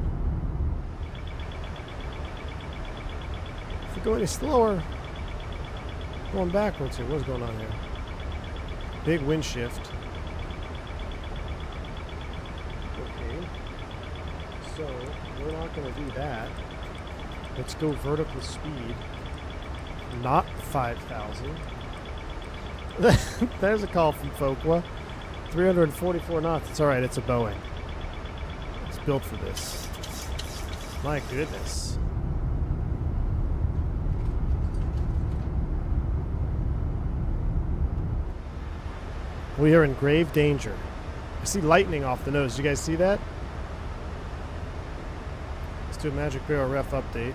If we go any slower, going backwards here. What's going on here? Big wind shift. Okay. So we're not going to do that. Let's go vertical speed. Not 5,000. There's a call from Folkwa. 344 knots. It's alright, it's a Boeing. It's built for this. My goodness. We are in grave danger. I see lightning off the nose. You guys see that? Let's do a Magic Barrel ref update.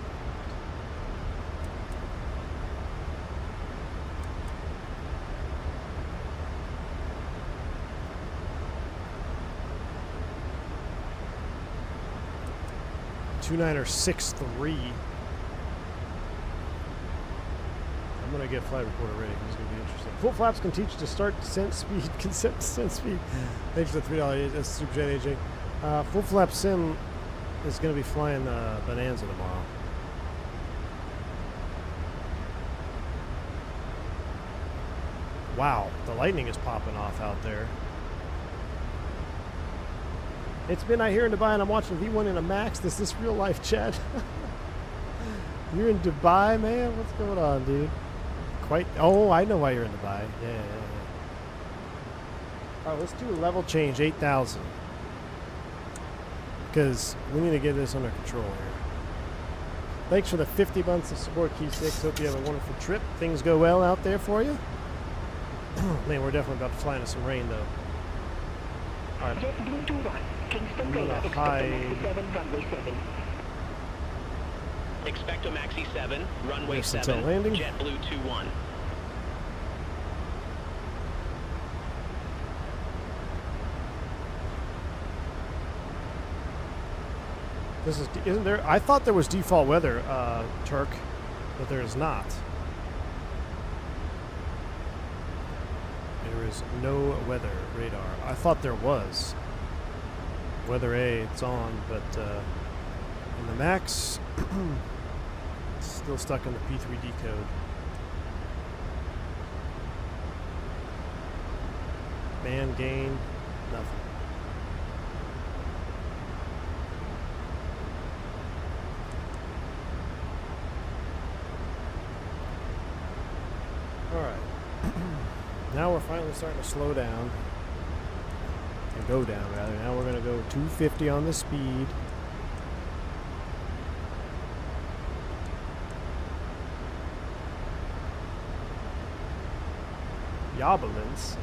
Two-niner 6-3. I'm gonna get flight recorder ready. This is gonna be interesting. Full flaps can teach to start descent speed, consent descent speed. Thanks for the $3. That's Super Jet AJ. Full flap sim is gonna be flying Bonanza tomorrow. Wow, the lightning is popping off out there. It's midnight here in Dubai, and I'm watching V1 in a Max. Is this real life, Chad? You're in Dubai, man? What's going on, dude? Quite. Oh, I know why you're in Dubai. Yeah. All right, let's do a level change, 8,000. Because we need to get this under control here. Thanks for the 50 months of support, Key 6. Hope you have a wonderful trip. Things go well out there for you. Man, we're definitely about to fly into some rain, though. All right. JetBlue 21, Kingston I'm gonna radar, hide. 7, runway 7. Expect a Maxi 7, runway Yes, until 7, landing. JetBlue 21. This is, isn't there? I thought there was default weather, Turk, but there is not. There is no weather radar. I thought there was. Weather A, it's on, but in the Max, it's still stuck in the P3D code. Band gain, nothing. Alright. Now we're finally starting to slow down. And go down, rather. Now we're going to go 250 on the speed. Yabalins.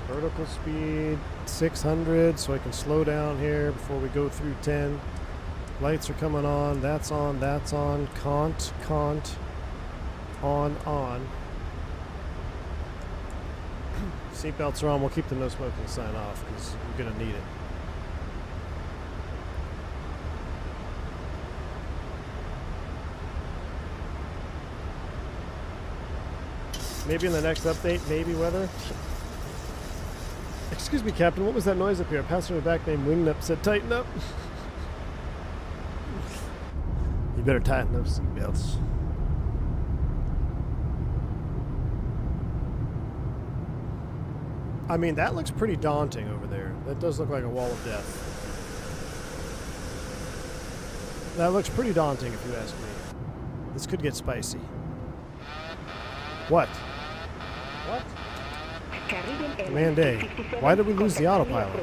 Vertical speed 600, so I can slow down here before we go through 10. Lights are coming on, that's on, that's on. Cont, on. Seatbelts are on. We'll keep the no smoking sign off because we're going to need it. Maybe in the next update, maybe weather. Excuse me, Captain, what was that noise up here? A passenger in the back named Wingnut said tighten up. You better tighten those seatbelts. I mean, that looks pretty daunting over there. That does look like a wall of death. That looks pretty daunting if you ask me. This could get spicy. What? What? Command A. Why did we lose the autopilot?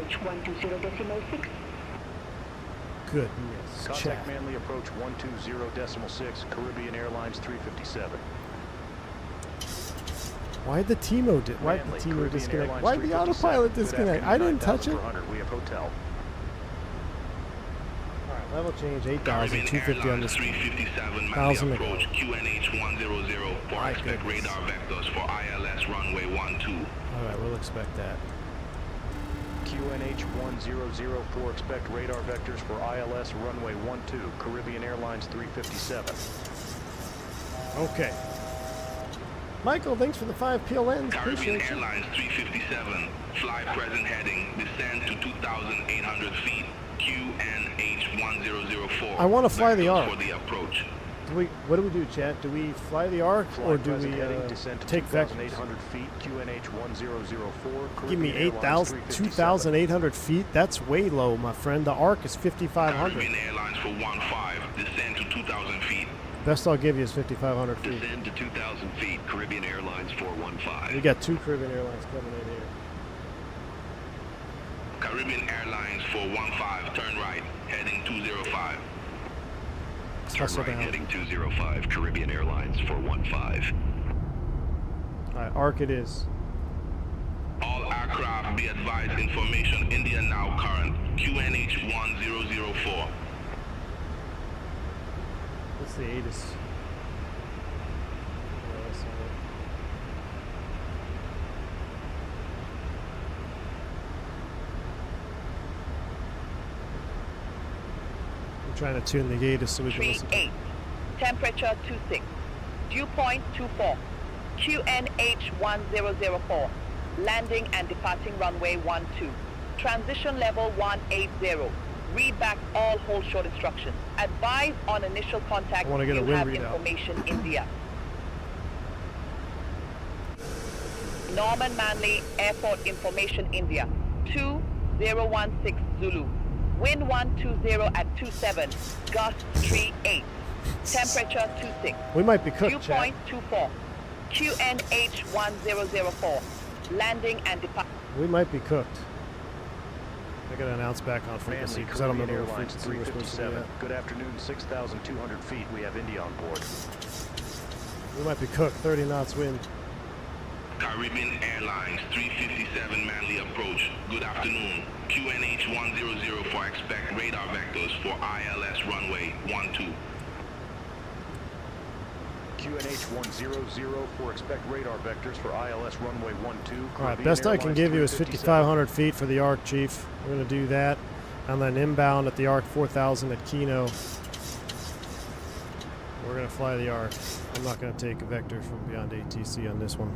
Goodness. Contact Manley approach 120.6, Caribbean Airlines 357. Why'd the Timo disconnect? Why'd the autopilot disconnect? I didn't touch it. We have hotel. Alright, level change 8,000, 250 on the speed. 1,000 approach QNH 100 for expect radar vectors for ILS runway 12. Alright, we'll expect that. QNH 1004, expect radar vectors for ILS runway 12, Caribbean Airlines 357. Okay. Michael, thanks for the 5 PLNs. Caribbean Airlines 357, fly present heading, descend to 2,800 feet, QNH1004. I wanna fly the vectors ARC. For the approach. What do we do, chat? Do we fly the ARC or do we descend to take vectors? 2,800 feet, QNH 1004. Give me Caribbean Airlines 2,800 feet. That's way low, my friend. The ARC is 5,500. Caribbean Airlines for 15. Descend to 2,000 feet. Best I'll give you is 5,500 feet. Descend to 2,000 feet, Caribbean Airlines 415. We got 2 Caribbean Airlines coming in here. Caribbean Airlines for 15. Turn right. Heading 205. Let's Turn hustle right, down. heading 205, Caribbean Airlines 415. All right, ARC it is. All aircraft be advised information India now current. QNH 1004. What's the ATIS? Oh, that's not it. I'm trying to tune the ATIS so we can listen. 38. Temperature 26. Dew point 24. QNH 1004. Landing and departing runway 12. Transition level 180. Read back all hold short instructions. Advise on initial contact. I wanna get a you wind have readout. information India. Norman Manley Airport Information India. 2016 Zulu. Wind 120 at 27. Gust 38. Temperature 26. We might be Dew cooked, chat. point 24. QNH 1004. Landing and depart. We might be cooked. I gotta announce back on frequency Manly, because I don't Caribbean remember what Airlines frequency we're supposed to be 357. at. Good afternoon, 6,200 feet. We have India on board. We might be cooked. 30 knots wind. Caribbean Airlines 357 Manly approach. Good afternoon. QNH 1004 expect radar vectors for ILS runway 12. QNH 100 for expect radar vectors for ILS runway 12. All right, best I can give you is 5,500 feet for the ARC, Chief. We're going to do that. And then inbound at the ARC 4,000 at Kino. We're going to fly the ARC. I'm not going to take a vector from beyond ATC on this one.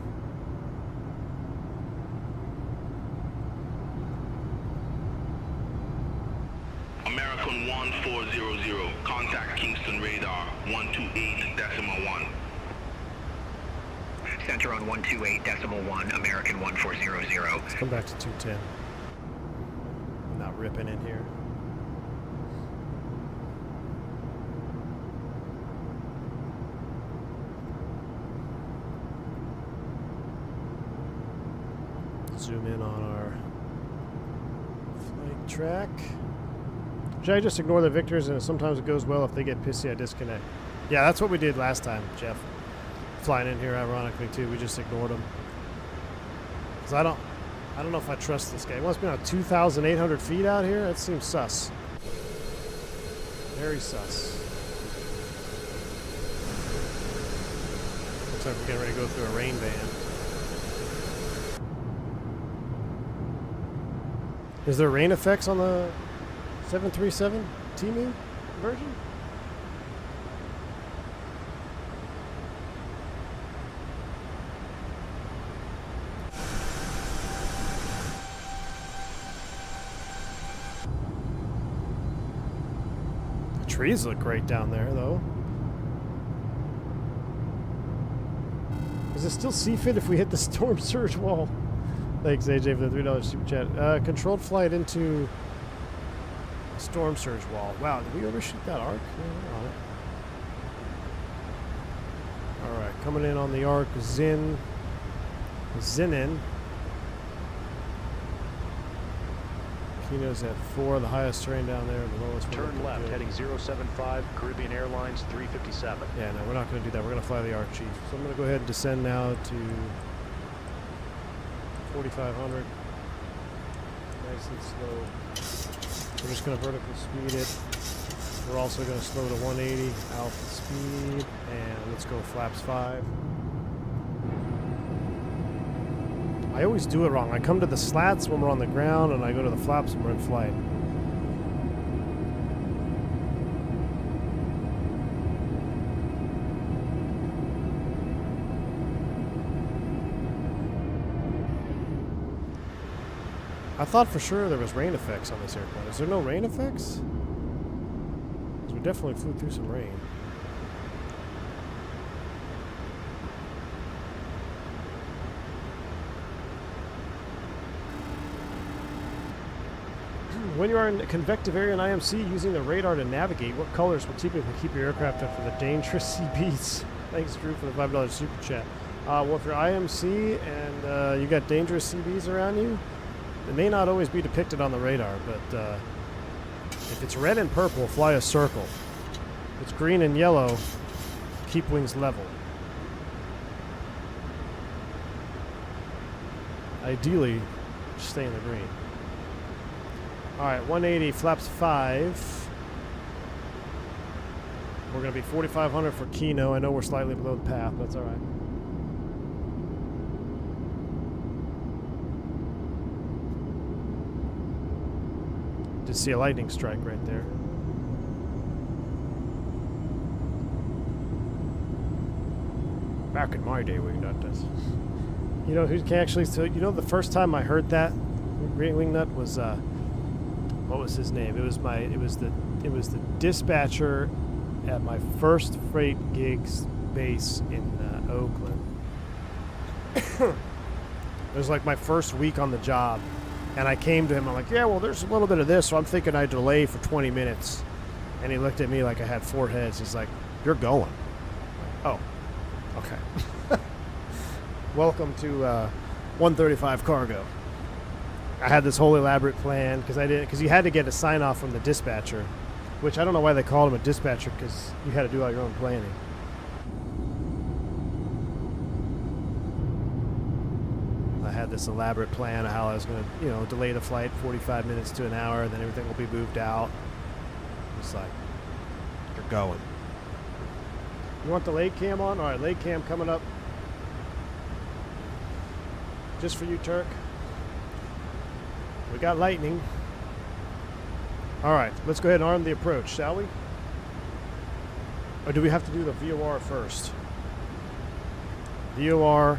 American 1400. Contact Kingston radar 128.1. Center on 128.1, American 1400. Let's come back to 210. Not ripping in here. Zoom in on our flight track. Should I just ignore the victors and sometimes it goes well? If they get pissy, I disconnect. Yeah, that's what we did last time, Jeff. Flying in here, ironically, too. We just ignored them. Because I don't know if I trust this guy. He wants me on 2,800 feet out here? That seems sus. Very sus. Looks like we're getting ready to go through a rain band. Is there rain effects on the 737 teaming version? The trees look great down there, though. Is it still CFIT if we hit the storm surge wall? Thanks, AJ, for the $3 super chat. Controlled flight into storm surge wall. Wow, did we overshoot that arc? All right, coming in on the arc, Zinin. Kino's at 4, the highest terrain down there, the lowest one. Turn left, heading 075, Caribbean Airlines 357. Yeah, no, we're not going to do that. We're going to fly the arc, Chief. So I'm going to go ahead and descend now to 4,500. Nice and slow. We're just going to vertical speed it. We're also going to slow to 180 alpha speed, and let's go flaps 5. I always do it wrong. I come to the slats when we're on the ground, and I go to the flaps when we're in flight. I thought for sure there was rain effects on this airplane. Is there no rain effects? 'Cause we definitely flew through some rain. When you are in a convective area in IMC using the radar to navigate, what colors will typically keep your aircraft out from the dangerous sea beasts? Thanks, Drew, for the $5 super chat. Well, if you're IMC and you got dangerous CBs around you, it may not always be depicted on the radar, but if it's red and purple, fly a circle. If it's green and yellow, keep wings level. Ideally, just stay in the green. Alright, 180, flaps 5. We're going to be 4,500 for Kino. I know we're slightly below the path, but that's alright. Just see a lightning strike right there. Back in my day, we got this. You know who can actually? So you know, the first time I heard that wingnut was what was his name? It was the dispatcher at my first freight gigs base in Oakland. It was like my first week on the job. And I came to him, I'm like, yeah, well, there's a little bit of this, so I'm thinking I delay for 20 minutes. And he looked at me like I had 4 heads. He's like, you're going. Oh, okay. Welcome to 135 Cargo. I had this whole elaborate plan because you had to get a sign off from the dispatcher, which I don't know why they called him a dispatcher, because you had to do all your own planning. This elaborate plan of how I was going to, you know, delay the flight 45 minutes to an hour, then everything will be moved out. It's like, you're going. You want the leg cam on? All right, leg cam coming up. Just for you, Turk. We got lightning. All right, let's go ahead and arm the approach, shall we? Or do we have to do the VOR first? VOR.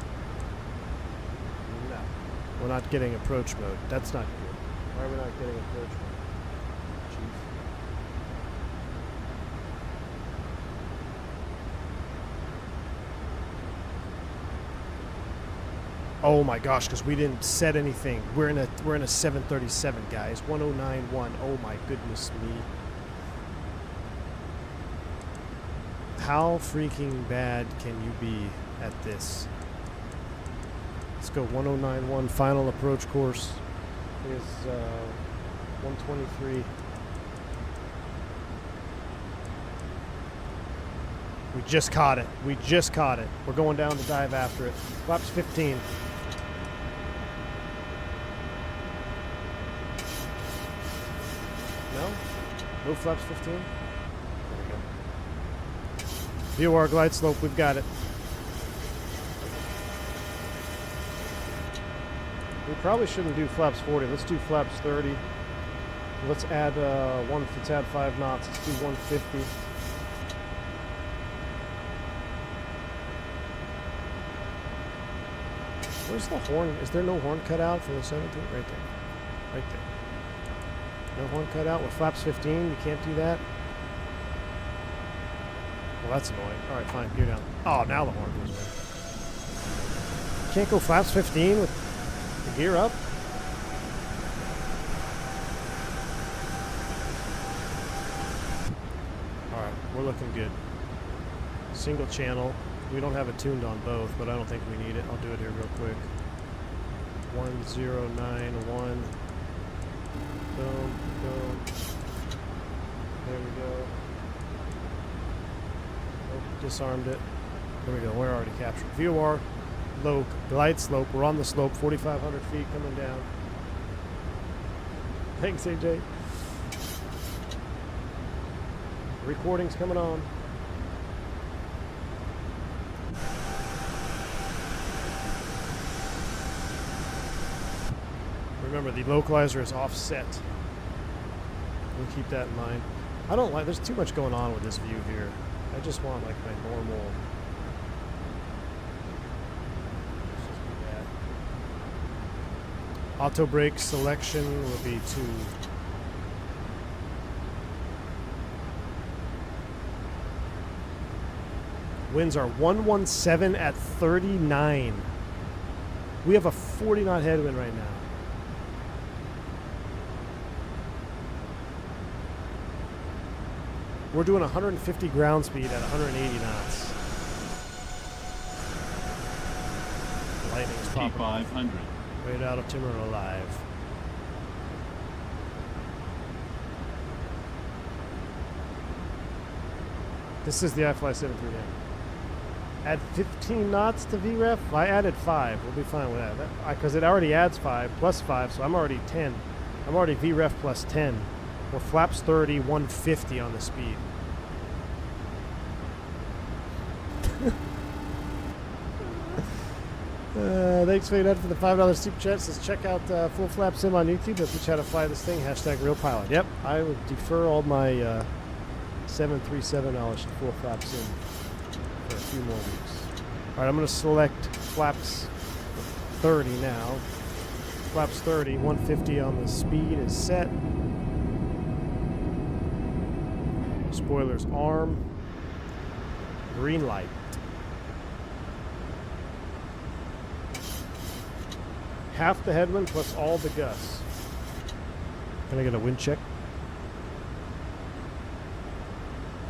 We're not getting approach mode. That's not good. Why are we not getting approach mode? Chief. Oh my gosh, because we didn't set anything. We're in a 737, guys. 1091. Oh my goodness me. How freaking bad can you be at this? Let's go 1091, final approach course is 123. We just caught it. We just caught it. We're going down to dive after it. Flaps 15. No? No flaps 15? There we go. VOR glide slope, we've got it. We probably shouldn't do flaps 40. Let's do flaps 30. Let's add let's add 5 knots. Let's do 150. Where's the horn? Is there no horn cut out for the 17? Right there. Right there. No horn cut out with flaps 15. You can't do that. Well, that's annoying. All right, fine. You're down. Oh, now the horn goes away. Can't go flaps 15 with gear up. Alright, we're looking good. Single channel. We don't have it tuned on both, but I don't think we need it. I'll do it here real quick. 1091. Boom, boom. There we go. Oh, disarmed it. There we go. We're already captured. VOR. Low glide slope. We're on the slope, 4,500 feet coming down. Thanks, AJ. Recording's coming on. Remember, the localizer is offset. We'll keep that in mind. I don't like, there's too much going on with this view here. I just want like my normal. Auto brake selection will be 2. Winds are 117 at 39. We have a 40 knot headwind right now. We're doing 150 ground speed at 180 knots. Lightning's popping off. T500. Right out of Timor alive. This is the ifly 739. Add 15 knots to VREF. I added 5. We'll be fine with that. Because it already adds 5 plus 5, so I'm already 10. I'm already VREF plus 10. We're flaps 30, 150 on the speed. Thanks for that for the $5 super chat. Says check out Full Flap Sim on YouTube. If you try to fly this thing, hashtag real pilot. Yep, I would defer all my 737 knowledge to Full Flap Sim for a few more weeks. All right, I'm going to select flaps 30 now. Flaps 30, 150 on the speed is set. Spoilers arm. Green light. Half the headwind plus all the gusts. Can I get a wind check?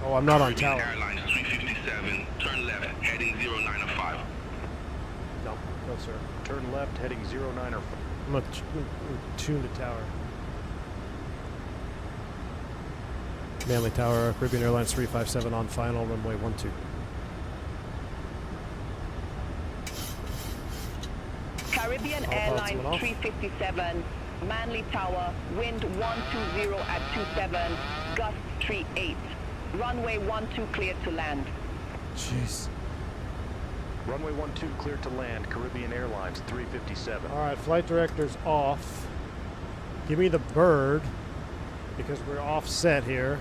Oh, I'm not on tower. Airline 357, turn left, heading 0905. No, no sir. Turn left, heading 0905. I'm going to tune the tower. Manly Tower, Caribbean Airlines 357 on final, runway 12. Caribbean Airlines 357, Manly Tower, wind 120 at 27, gust 38. Runway 12 cleared to land. Jeez. Runway 12 cleared to land, Caribbean Airlines 357. All right, flight director's off. Give me the bird, because we're offset here.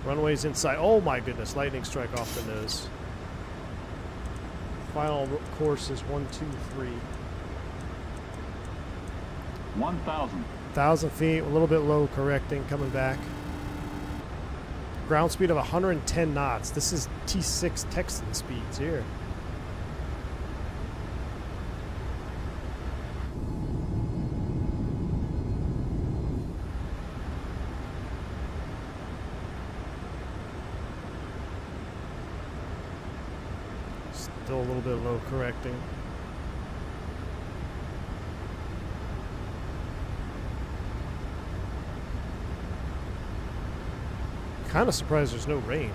Runway's inside. Oh my goodness, lightning strike off the nose. Final course is 123. 1,000. 1,000 feet, a little bit low, correcting, coming back. Ground speed of 110 knots. This is T6 Texan speeds here. Still a little bit low, correcting. Kind of surprised there's no rain.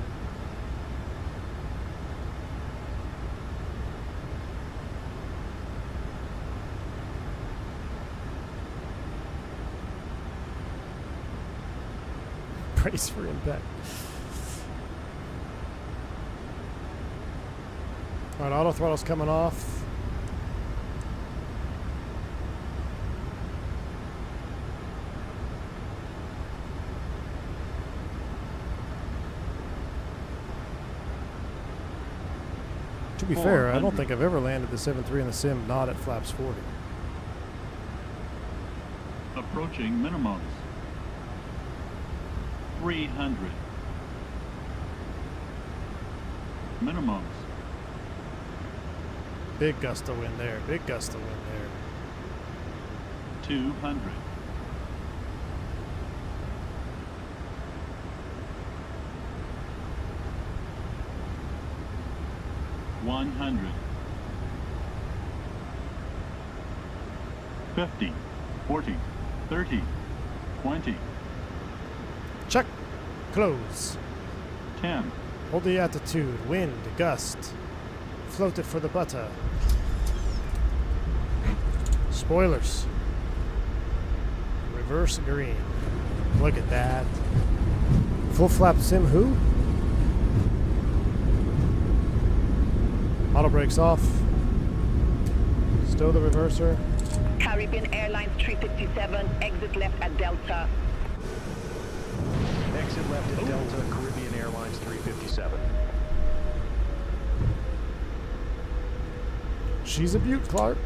Brace for impact. All right, auto throttle's coming off. To be fair, I don't think I've ever landed the 7.3 in the sim not at flaps 40. Approaching minimums. 300. Minimums. Big gust of wind there. Big gust of wind there. 200. 100. 50. 40. 30. 20. Check. Close. 10. Hold the attitude. Wind. Gust. Float it for the butter. Spoilers. Reverse green. Look at that. Full flap sim who? Auto brakes off. Stow the reverser. Caribbean Airlines 357, exit left at Delta. Exit left at Delta, Caribbean Airlines 357. She's a beaut, Clark.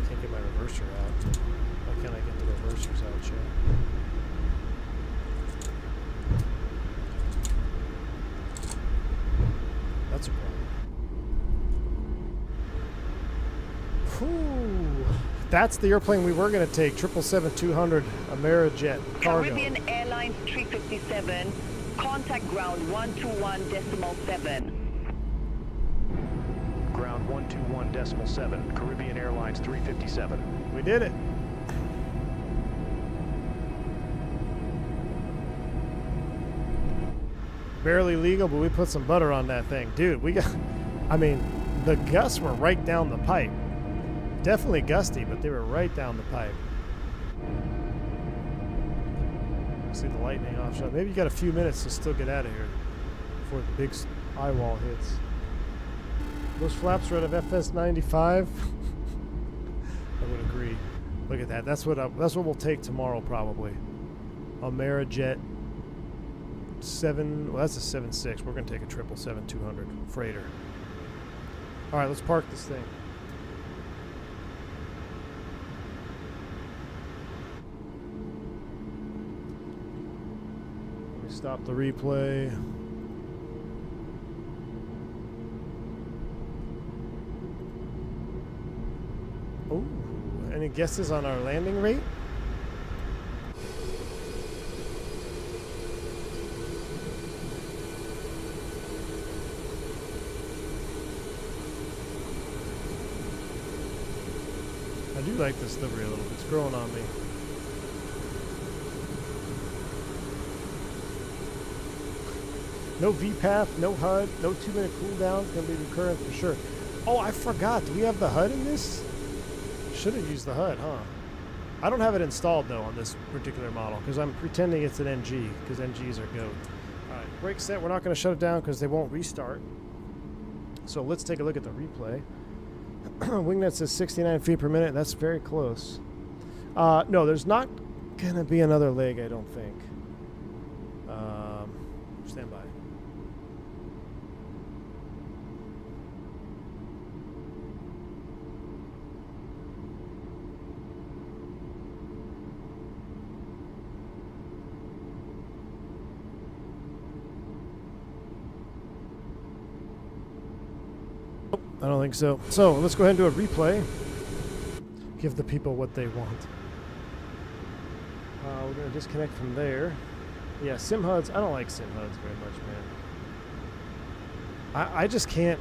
Can't get my reverser out. Why can't I get the reversers out, Chad? That's a problem. Whew. That's the airplane we were going to take, 777-200 Amerijet cargo. Caribbean Airlines 357, contact ground 121.7. Ground 121.7, Caribbean Airlines 357. We did it. Barely legal, but we put some butter on that thing. Dude, we got, I mean, the gusts were right down the pipe. Definitely gusty, but they were right down the pipe. See the lightning offshot. Maybe you got a few minutes to still get out of here before the big eye wall hits. Those flaps are out of FS95. I would agree. Look at that. That's what we'll take tomorrow probably. Amerijet 7. Well, that's a 7.6. We're gonna take a 777-200 freighter. All right, let's park this thing. Stop the replay. Oh, any guesses on our landing rate? I do like this livery a little bit. It's growing on me. No VPAF, no HUD, no 2-minute cooldown. It's going to be recurrent for sure. Oh, I forgot. Do we have the HUD in this? Should have used the HUD, huh? I don't have it installed, though, on this particular model because I'm pretending it's an NG because NGs are GOAT. All right, brake set. We're not going to shut it down because they won't restart. So let's take a look at the replay. Wingnet says 69 feet per minute. That's very close. No, there's not going to be another leg, I don't think. Stand by. I don't think so. So let's go ahead and do a replay. Give the people what they want. We're going to disconnect from there. Yeah, sim HUDs. I don't like sim HUDs very much, man. I just can't.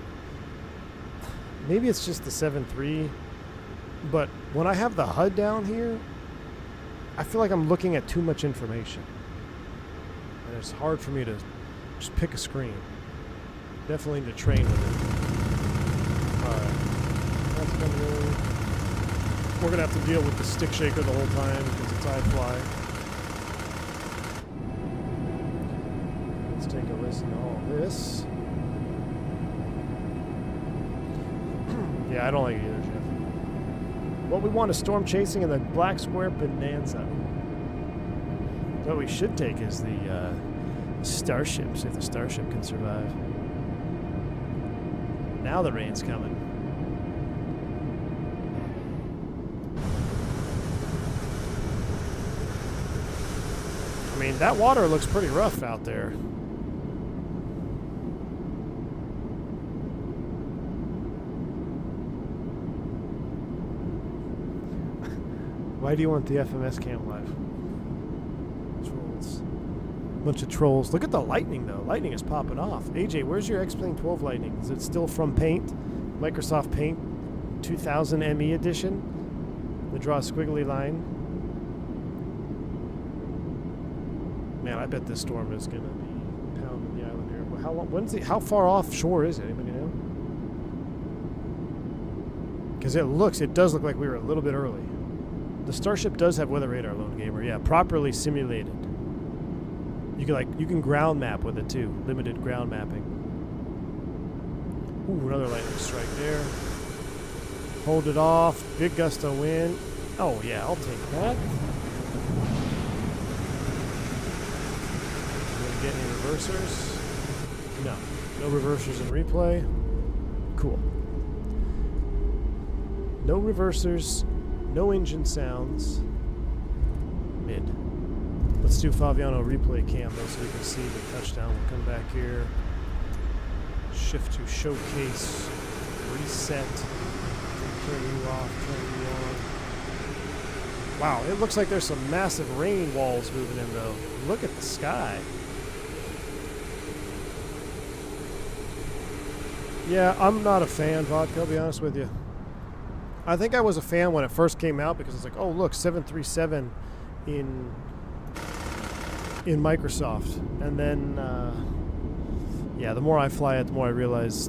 Maybe it's just the 7.3, but when I have the HUD down here, I feel like I'm looking at too much information. And it's hard for me to just pick a screen. Definitely need to train with it. Alright. That's coming in. We're going to have to deal with the stick shaker the whole time because it's ifly. Let's take a listen to all this. Yeah, I don't like it either, Jeff. What we want is storm chasing and the black square bonanza. What we should take is the starship, see if the starship can survive. Now the rain's coming. I mean, that water looks pretty rough out there. Why do you want the FMS cam live? Trolls. Bunch of trolls. Look at the lightning, though. Lightning is popping off. AJ, where's your X-Plane 12 lightning? Is it still from Paint? Microsoft Paint 2000 ME edition? They draw a squiggly line. Man, I bet this storm is going to be pounding the island here. Well, how far offshore is it? Anybody know? Because it does look like we were a little bit early. The Starship does have weather radar, Lone Gamer. Yeah, properly simulated. You can ground map with it too. Limited ground mapping. Ooh, another lightning strike there. Hold it off. Big gust of wind. Oh yeah, I'll take that. Didn't get any reversers? No. No reversers in replay. Cool. No reversers. No engine sounds. Mid. Let's do Faviano replay cam though so we can see the touchdown. We'll come back here. Shift to showcase. Reset. Turn you off. Turn you on. Wow, it looks like there's some massive rain walls moving in though. Look at the sky. Yeah, I'm not a fan, Vodka, I'll be honest with you. I think I was a fan when it first came out because it's like, oh look, 737 in Microsoft. And then, yeah, the more I fly it, the more I realize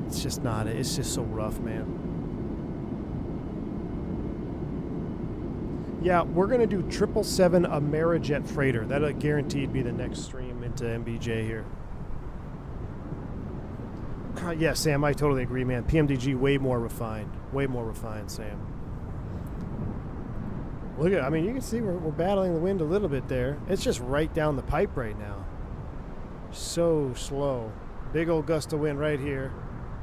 it's just not, it's just so rough, man. Yeah, we're going to do 777 Amerijet Freighter. That'll guaranteed be the next stream into MBJ here. Yeah, Sam, I totally agree, man. PMDG way more refined. Way more refined, Sam. Look at, I mean, you can see we're battling the wind a little bit there. It's just right down the pipe right now. So slow. Big old gust of wind right here.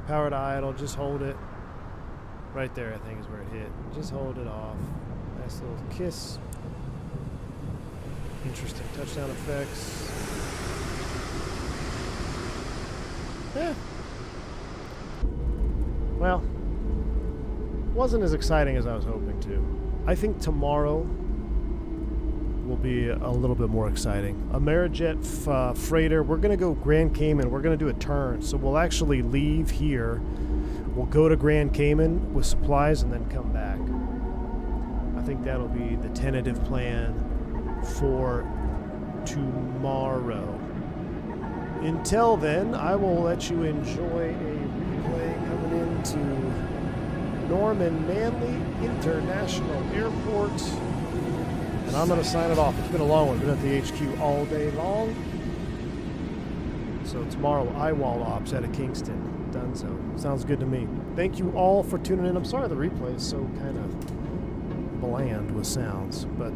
Power to idle, just hold it. Right there, I think, is where it hit. Just hold it off. Nice little kiss. Interesting touchdown effects. Yeah. Well, wasn't as exciting as I was hoping to. I think tomorrow will be a little bit more exciting. Amerijet Freighter, we're going to go Grand Cayman. We're going to do a turn. So we'll actually leave here. We'll go to Grand Cayman with supplies and then come back. I think that'll be the tentative plan for tomorrow. Until then, I will let you enjoy a replay coming into Norman Manley International Airport. And I'm going to sign it off. It's been a long one. Been at the HQ all day long. So tomorrow, IWAL Ops out of Kingston. Dunzo. Sounds good to me. Thank you all for tuning in. I'm sorry the replay is so kind of bland with sounds, but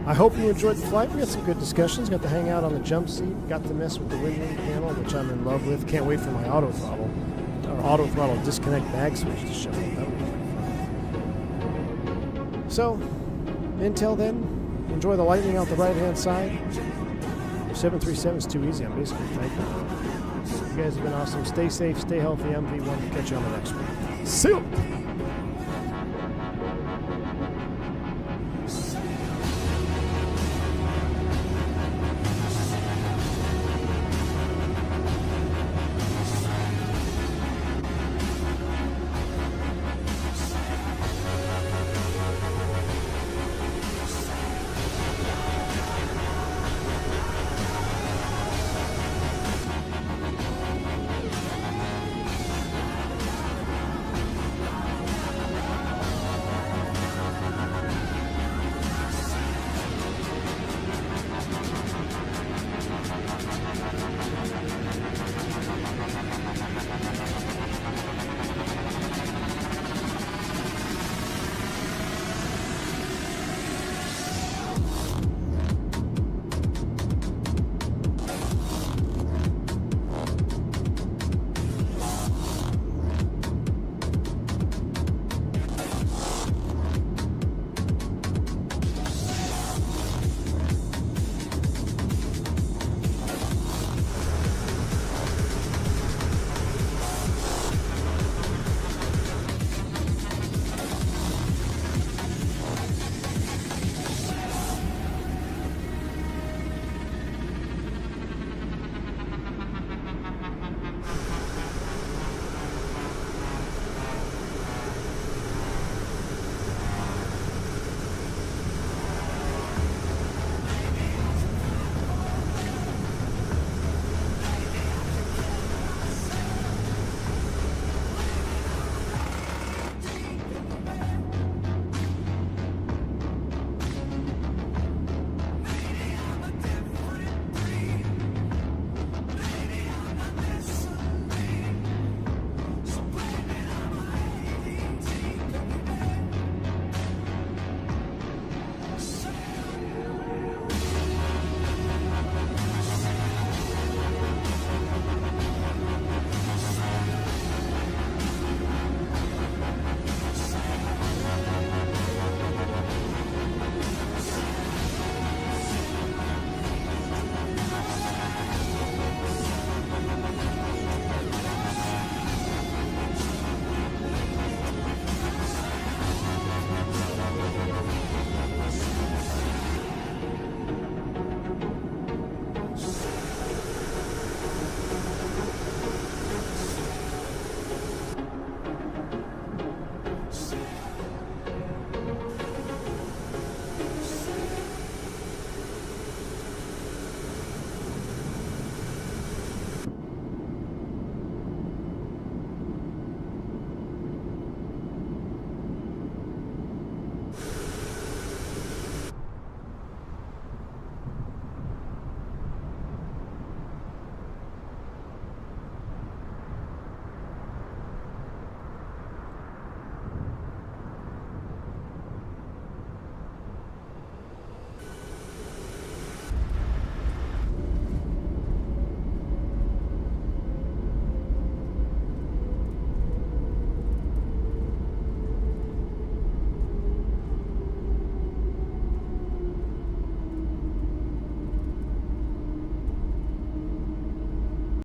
I hope you enjoyed the flight. We had some good discussions. Got to hang out on the jump seat. Got to mess with the wind panel, which I'm in love with. Can't wait for my auto throttle disconnect mag switch to show up. That would be fun. So, until then, enjoy the lightning out the right-hand side. 737 is too easy. I'm basically thankful. You guys have been awesome. Stay safe. Stay healthy. MV1. Catch you on the next one. See you.